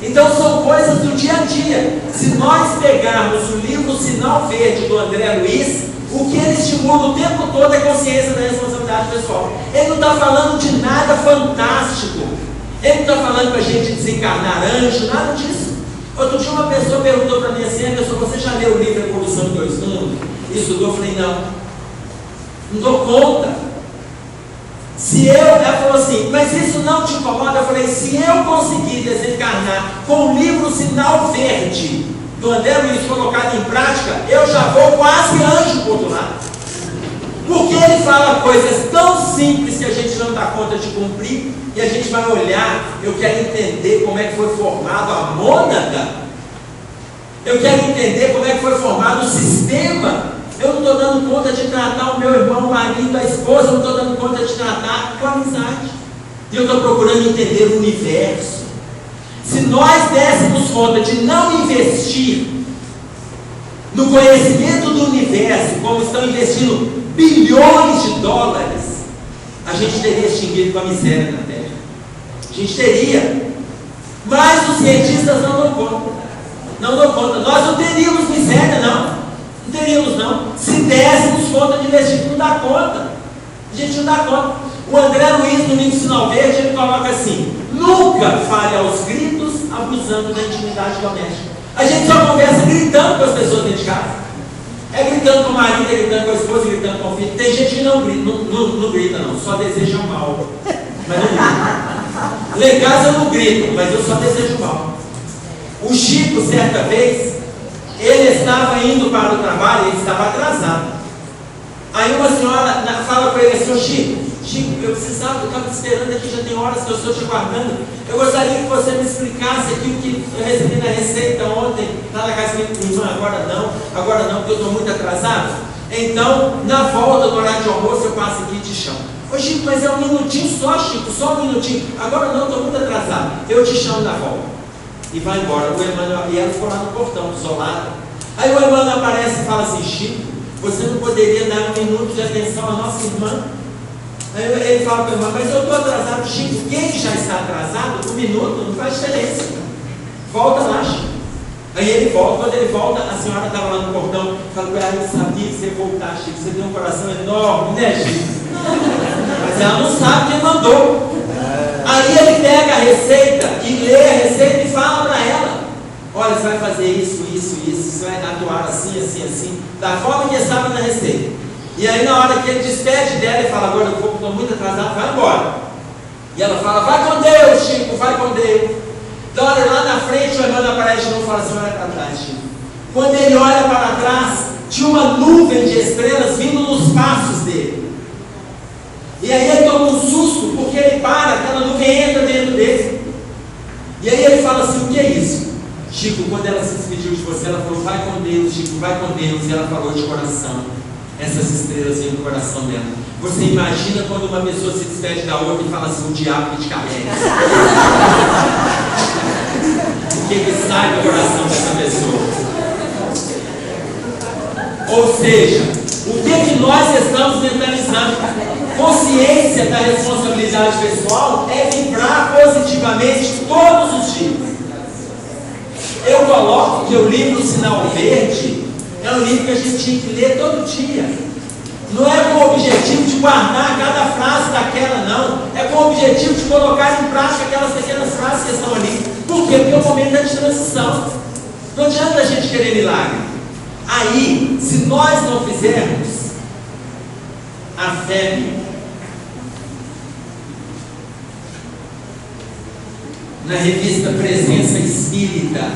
Então são coisas do dia a dia. Se nós pegarmos o livro Sinal Verde do André Luiz, o que ele estimula o tempo todo é consciência da responsabilidade pessoal. Ele não está falando de nada fantástico. Ele não está falando para a gente desencarnar anjo, nada disso. Outro dia uma pessoa perguntou para mim assim, você já leu o livro Evolução em 2 Mundos? Estudou? Eu falei, não dou conta. Ela falou assim, mas isso não te incomoda? Eu falei, se eu conseguir desencarnar com o livro Sinal Verde do André Luiz colocado em prática, eu já vou quase anjo por outro lado. Porque ele fala coisas tão simples que a gente não dá conta de cumprir, e a gente vai olhar, eu quero entender como é que foi formado a mônada, eu quero entender como é que foi formado o sistema. Eu não estou dando conta de tratar o meu irmão, o marido, a esposa, eu não estou dando conta de tratar com amizade. E eu estou procurando entender o universo. Se nós dessemos conta de não investir no conhecimento do universo, como estão investindo bilhões de dólares, a gente teria extinguido com a miséria na Terra. A gente teria. Mas os cientistas não dão conta. Não dão conta. Nós não teríamos miséria, não. Não teríamos, não. Se dessemos conta de investir, não dá conta. A gente não dá conta. O André Luiz, no livro Sinal Verde, ele coloca assim: nunca fale aos gritos, abusando da intimidade doméstica. A gente só conversa gritando com as pessoas dentro de casa. É gritando com o marido, é gritando com a esposa, é gritando com o filho. Tem gente que não grita, não, só deseja mal. Mas não grita. Lá em casa eu não grito, mas eu só desejo mal. O Chico, certa vez, ele estava indo para o trabalho, ele estava atrasado. Aí uma senhora fala para ele assim: Chico, eu estava esperando aqui, já tem horas que eu estou te aguardando. Eu gostaria que você me explicasse aqui o que eu recebi na receita ontem, lá na casa da minha irmã. Agora não, porque eu estou muito atrasado. Então, na volta do horário de almoço, eu passo aqui e te chamo. Ô Chico, mas é um minutinho só, Chico, só um minutinho. Agora não, estou muito atrasado. Eu te chamo na volta. E vai embora. O Emmanuel, e ela ficou lá no portão, isolada. Aí o Emmanuel aparece e fala assim: Chico, você não poderia dar 1 minuto de atenção à nossa irmã? Aí ele fala para a irmã: mas eu estou atrasado. Chico, quem já está atrasado, 1 minuto não faz diferença. Volta lá, Chico. Aí ele volta. Quando ele volta, a senhora estava lá no portão. Fala: eu sabia que você ia voltar, Chico. Você tem um coração enorme, né, Chico? Mas ela não sabe quem mandou. Aí ele pega a receita e lê a receita e fala para ela: olha, você vai fazer isso, você vai atuar assim, assim, assim, da forma que estava na receita. E aí na hora que ele despede dela, ele fala: agora eu estou muito atrasado, vai embora. E ela fala: vai com Deus, Chico, vai com Deus. Então olha, lá na frente o irmão aparece de novo e fala assim: olha para trás, Chico. Quando ele olha para trás, tinha uma nuvem de estrelas vindo nos passos dele. E aí ele toma um susto, porque ele para, aquela nuvem entra dentro dele. E aí ele fala assim: o que é isso? Chico, quando ela se tipo, vai com Deus, e ela falou de coração. Essas estrelas vinham do coração dela. Você imagina quando uma pessoa se despede da outra e fala assim, o diabo que te carrega. O que sai do coração dessa pessoa? Ou seja, o que nós estamos mentalizando? Consciência da responsabilidade pessoal é vibrar positivamente todos os dias. Eu coloco que o livro Sinal Verde é um livro que a gente tinha que ler todo dia. Não é com o objetivo de guardar cada frase daquela, não. É com o objetivo de colocar em prática aquelas pequenas frases que estão ali. Por quê? Porque é o momento da transição. Não adianta a gente querer milagre. Aí, se nós não fizermos, a fé na revista Presença Espírita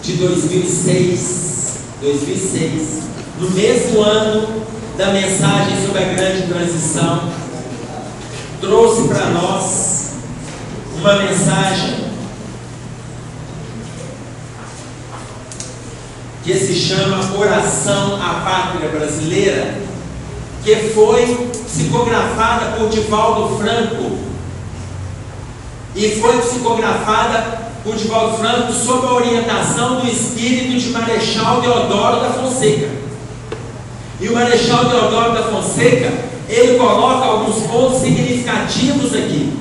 de 2006, no mesmo ano da mensagem sobre a grande transição, trouxe para nós uma mensagem que se chama Oração à Pátria Brasileira, que foi psicografada por Divaldo Franco, e foi psicografada por Divaldo Franco sob a orientação do espírito de Marechal Deodoro da Fonseca. E o Marechal Deodoro da Fonseca, ele coloca alguns pontos significativos aqui.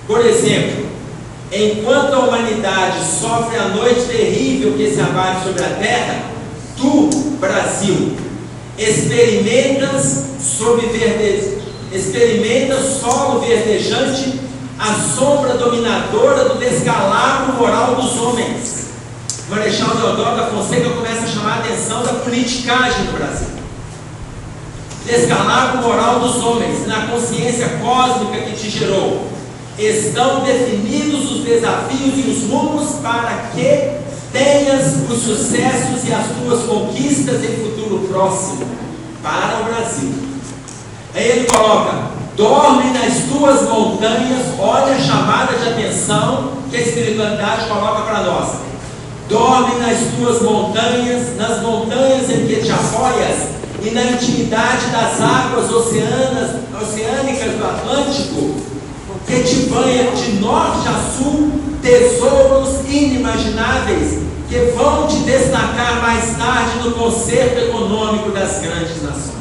Por exemplo, enquanto a humanidade sofre a noite terrível que se abate sobre a terra, tu, Brasil, experimentas solo verdejante a sombra dominadora do descalabro moral dos homens. O Marechal Deodoro da Fonseca começa a chamar a atenção da politicagem do Brasil. Descalabro moral dos homens, na consciência cósmica que te gerou. Estão definidos os desafios e os rumos para que tenhas os sucessos e as tuas conquistas em futuro próximo para o Brasil. Aí ele coloca: dorme nas tuas montanhas. Olha a chamada de atenção que a espiritualidade coloca para nós. Dorme nas tuas montanhas, nas montanhas em que te apoias, e na intimidade das águas oceânicas do Atlântico, que te banha de norte a sul tesouros inimagináveis, que vão te destacar mais tarde no concerto econômico das grandes nações.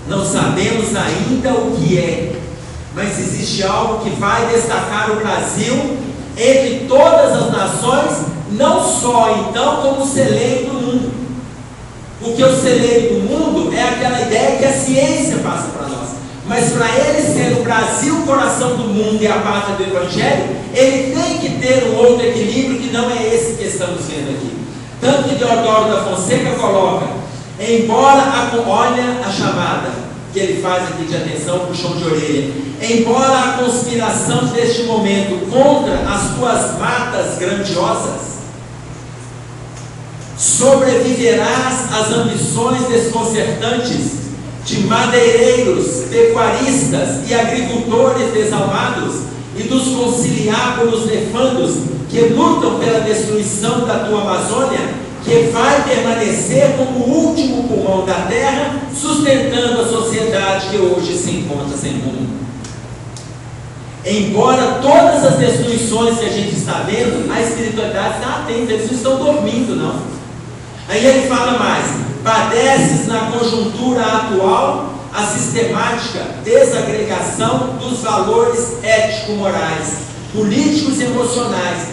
Não sabemos ainda o que é, mas existe algo que vai destacar o Brasil entre todas as nações, não só então como celeiro do mundo. Porque o celeiro do mundo é aquela ideia que a ciência passa para nós. Mas para ele ser o Brasil o coração do mundo e a pátria do Evangelho, ele tem que ter um outro equilíbrio que não é esse que estamos vendo aqui. Tanto que Deodoro da Fonseca coloca, olha a chamada que ele faz aqui de atenção, puxão de orelha. Embora a conspiração deste momento contra as tuas matas grandiosas, sobreviverás às ambições desconcertantes de madeireiros, pecuaristas e agricultores desalmados e dos conciliábulos nefandos que lutam pela destruição da tua Amazônia, que vai permanecer como o último pulmão da terra, sustentando a sociedade que hoje se encontra sem rumo. Embora todas as destruições que a gente está vendo, a espiritualidade está atenta, eles não estão dormindo, não. Aí ele fala mais: padeces na conjuntura atual a sistemática desagregação dos valores ético-morais, políticos e emocionais,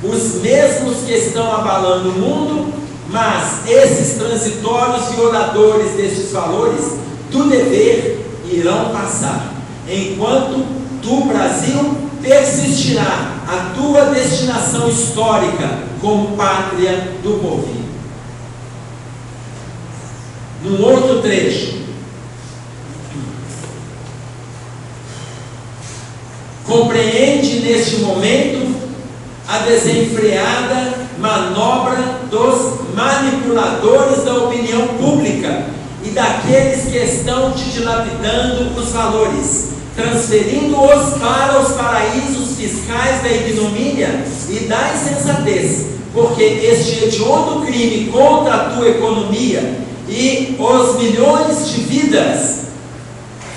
os mesmos que estão abalando o mundo, mas esses transitórios violadores destes valores do dever irão passar, enquanto tu, Brasil, persistirá a tua destinação histórica como pátria do povo. Num outro trecho, compreende neste momento a desenfreada manobra dos manipuladores da opinião pública e daqueles que estão te dilapidando os valores, transferindo-os para os paraísos fiscais da ignomínia e da insensatez, porque este hediondo crime contra a tua economia e os milhões de vidas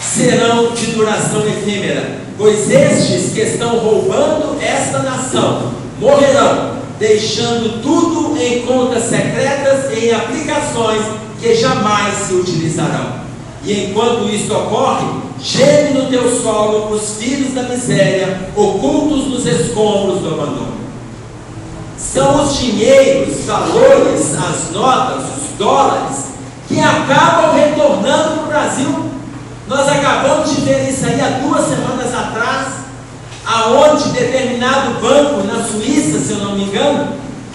serão de duração efêmera, pois estes que estão roubando esta nação morrerão, deixando tudo em contas secretas e em aplicações que jamais se utilizarão. E enquanto isto ocorre, geme no teu solo os filhos da miséria, ocultos nos escombros do abandono. São os dinheiros, os valores, as notas, os dólares, que acabam retornando para o Brasil. Nós acabamos de ver isso aí há 2 semanas atrás, aonde determinado banco na Suíça, se eu não me engano,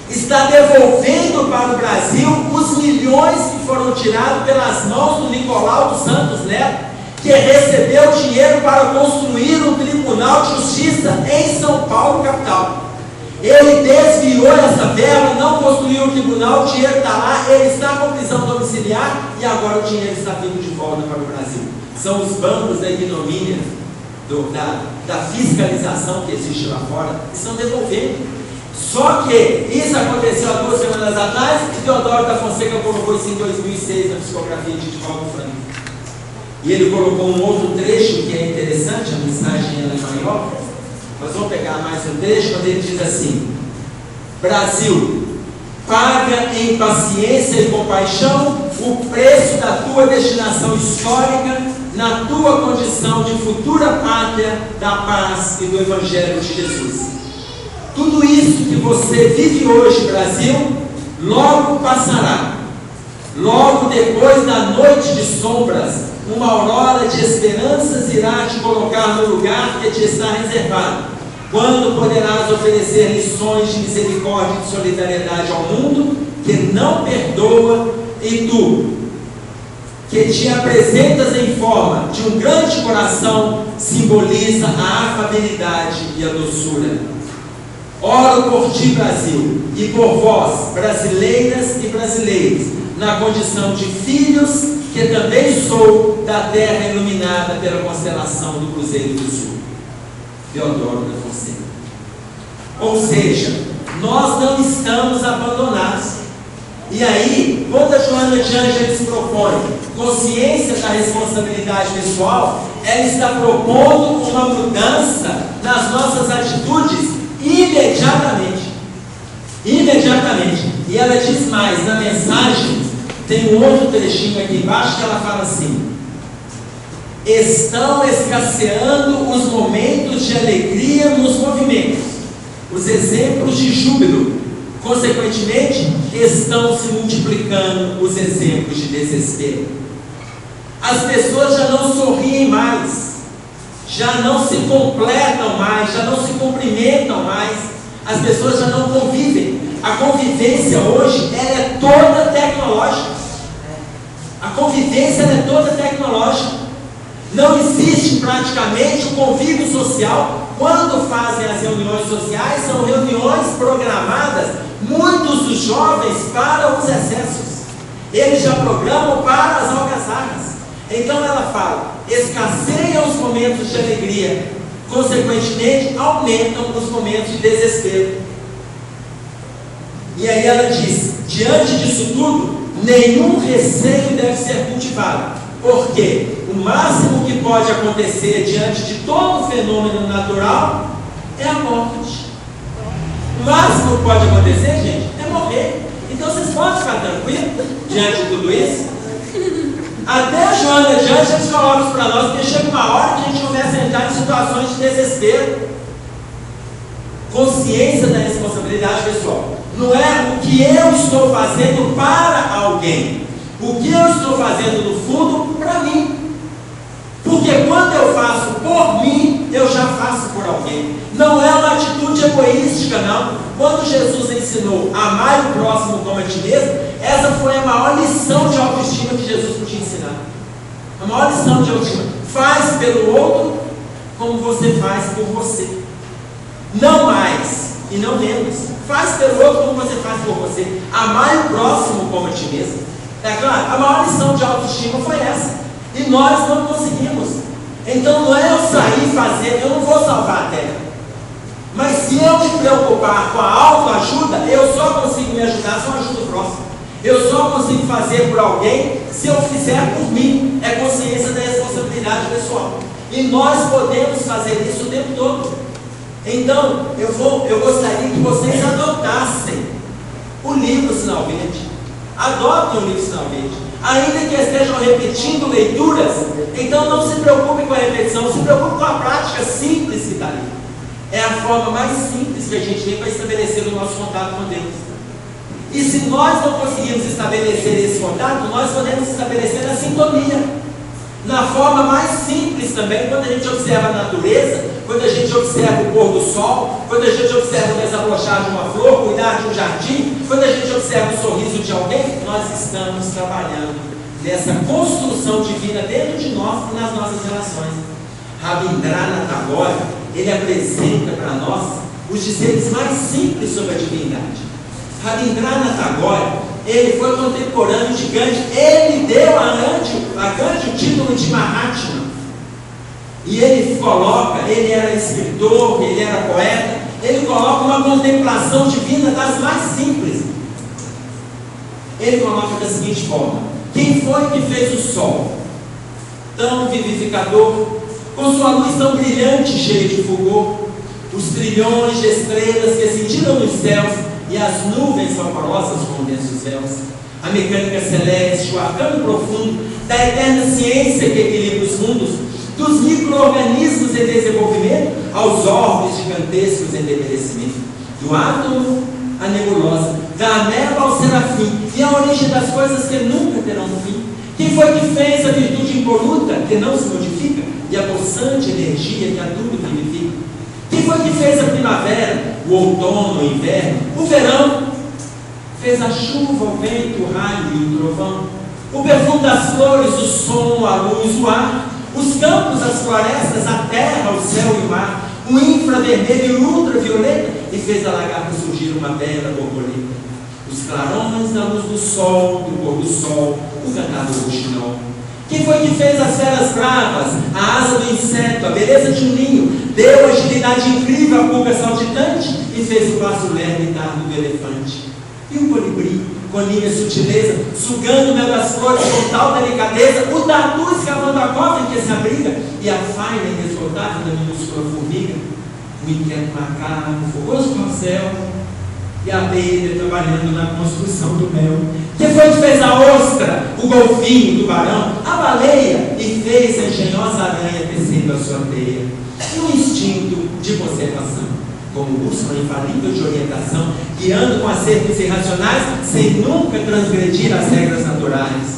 está devolvendo para o Brasil os milhões que foram tirados pelas mãos do Nicolau dos Santos Neto, que recebeu dinheiro para construir um tribunal de justiça em São Paulo, capital. Ele desviou essa verba, não construiu o tribunal, o dinheiro está lá, ele está com prisão domiciliar e agora o dinheiro está vindo de volta para o Brasil. São os bancos da ignomínia, da fiscalização que existe lá fora, que estão devolvendo. Só que isso aconteceu há 2 semanas atrás e Teodoro da Fonseca colocou isso em 2006 na psicografia de Divaldo Franco. E ele colocou um outro trecho que é interessante, a mensagem ela é maior, mas vamos pegar mais um trecho, quando ele diz assim: Brasil, paga em paciência e compaixão o preço da tua destinação histórica na tua condição de futura pátria da paz e do Evangelho de Jesus. Tudo isso que você vive hoje, Brasil, logo passará. Logo depois da noite de sombras, uma aurora de esperanças irá te colocar no lugar que te está reservado, quando poderás oferecer lições de misericórdia e de solidariedade ao mundo que não perdoa, e tu, que te apresentas em forma de um grande coração, simboliza a afabilidade e a doçura. Oro por ti, Brasil, e por vós, brasileiras e brasileiros, na condição de filhos, que também sou da terra iluminada pela constelação do Cruzeiro do Sul. Teodoro da Fonseca. Ou seja, nós não estamos abandonados. E aí, quando a Joana de Ângeles propõe consciência da responsabilidade pessoal, ela está propondo uma mudança nas nossas atitudes imediatamente. Imediatamente. E ela diz mais, na mensagem, tem um outro trechinho aqui embaixo que ela fala assim: estão escasseando os momentos de alegria nos movimentos, os exemplos de júbilo. Consequentemente, estão se multiplicando os exemplos de desespero. As pessoas já não sorriem mais, já não se completam mais, já não se cumprimentam mais, as pessoas já não convivem. A convivência hoje, ela é toda tecnológica. A convivência, ela é toda tecnológica. Não existe praticamente o convívio social. Quando fazem as reuniões sociais, são reuniões programadas, muitos dos jovens, para os excessos. Eles já programam para as algazarras. Então ela fala, escasseiam os momentos de alegria, consequentemente aumentam os momentos de desespero. E aí ela diz, diante disso tudo, nenhum receio deve ser cultivado, porque o máximo que pode acontecer diante de todo fenômeno natural é a morte. O máximo que pode acontecer, gente, é morrer. Então vocês podem ficar tranquilos diante de tudo isso. Até a Joana de Ângeles coloca isso para nós, porque chega uma hora que a gente começa a entrar em situações de desespero. Consciência da responsabilidade pessoal. Não é o que eu estou fazendo para alguém, o que eu estou fazendo no fundo para mim. Porque quando eu faço por mim, eu já faço por alguém. Não é uma atitude egoística, não. Quando Jesus ensinou amar o próximo como a ti mesmo, essa foi a maior lição de autoestima que Jesus podia ensinar. A maior lição de autoestima. Faz pelo outro como você faz por você. Não mais e não menos. Faz pelo outro como você faz por você. Amar o próximo como a ti mesmo. É claro, a maior lição de autoestima foi essa. E nós não conseguimos. Então não é eu sair e fazer, eu não vou salvar a terra. Mas se eu me preocupar com a autoajuda, eu só consigo me ajudar se eu ajudo o próximo. Eu só consigo fazer por alguém se eu fizer por mim. É consciência da responsabilidade pessoal. E nós podemos fazer isso o tempo todo. Então, eu gostaria que vocês adotassem o livro Sinal Verde. Adotem o livro Sinal Verde. Ainda que estejam repetindo leituras, então não se preocupem com a repetição, se preocupem com a prática simples que está ali. É a forma mais simples que a gente tem para estabelecer o nosso contato com Deus. E se nós não conseguirmos estabelecer esse contato, nós podemos estabelecer a sintonia. Na forma mais simples também, quando a gente observa a natureza, quando a gente observa o pôr do sol, quando a gente observa o desabrochar de uma flor, cuidar de um jardim, quando a gente observa o sorriso de alguém, nós estamos trabalhando nessa construção divina dentro de nós e nas nossas relações. Rabindranath Tagore, ele apresenta para nós os dizeres mais simples sobre a divindade. Rabindranath Tagore, ele foi contemporâneo de Gandhi, ele deu a Gandhi o título de Mahatma. E ele coloca, ele era escritor, ele era poeta, ele coloca uma contemplação divina das mais simples. Ele coloca da seguinte forma: quem foi que fez o sol, tão vivificador, com sua luz tão brilhante, cheia de fulgor, os trilhões de estrelas que cintilam nos céus, e as nuvens vaporosas condensam os véus, a mecânica celeste, o arcano profundo da eterna ciência que equilibra os mundos, dos micro-organismos em desenvolvimento aos orbes gigantescos em envelhecimento, do átomo à nebulosa, da ameba ao serafim, e a origem das coisas que nunca terão fim. Quem foi que fez a virtude impoluta, que não se modifica, e a pulsante energia que a tudo vivifica? Quem foi que fez a primavera, o outono, o inverno, o verão? Fez a chuva, o vento, o raio e o trovão, o perfume das flores, o som, a luz, o ar, os campos, as florestas, a terra, o céu e o mar, o infravermelho e o ultravioleta, e fez da lagarta surgir uma bela borboleta, os clarões da luz do sol, do pôr do sol, o cantar do roxinol. Quem foi que fez as feras bravas, a asa do inseto, a beleza de um ninho, deu agilidade incrível à pulga saltitante e fez o passo leve e tardo do elefante? E o colibri, com linha sutileza, sugando o mel das flores com tal delicadeza, o tatu escavando a cova em que se abriga, e a faina inesgotável da minúscula formiga, o inquieto macaco, o fogoso corcel, e a abelha trabalhando na construção do mel. Quem foi que fez a ostra, o golfinho, o tubarão, a baleia, e fez a engenhosa aranha tecendo a sua teia? E o instinto de conservação, como bússola infalível de orientação, guiando com acertos irracionais, sem nunca transgredir as regras naturais.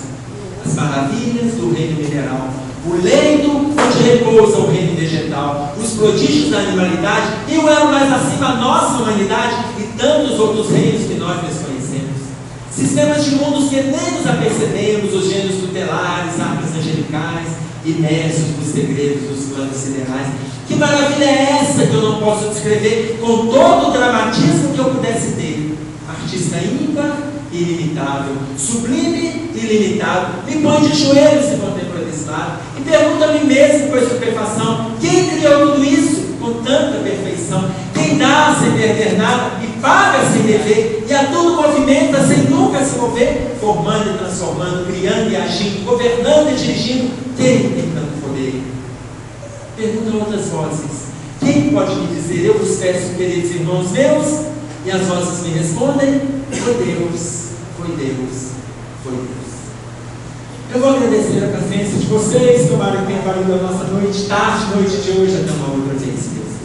As maravilhas do reino mineral, o leito onde repousa o reino vegetal, os prodígios da animalidade e o elo mais acima, a nossa humanidade e tantos outros reinos que nós desconhecemos. Sistemas de mundos que nem nos apercebemos, os gênios tutelares, arcas angelicais, imersos nos segredos dos planos siderais. Que maravilha é essa que eu não posso descrever com todo o dramatismo que eu pudesse ter? Artista ímpar e ilimitável, sublime e ilimitado, me põe de joelhos e contempla desse lado, e pergunta a mim mesmo com estupefação: quem criou tudo isso com tanta perfeição? Quem dá sem perder nada e paga sem dever, e a tudo movimenta sem nunca se mover, formando e transformando, criando e agindo, governando e dirigindo? Quem tem tanto poder? Perguntam outras vozes: quem pode me dizer? Eu vos peço, queridos irmãos meus. E as vozes me respondem: foi Deus, foi Deus, foi Deus. Eu vou agradecer a paciência de vocês, tomara que tenha valido a nossa noite, tarde, noite de hoje, até uma outra vez, Deus.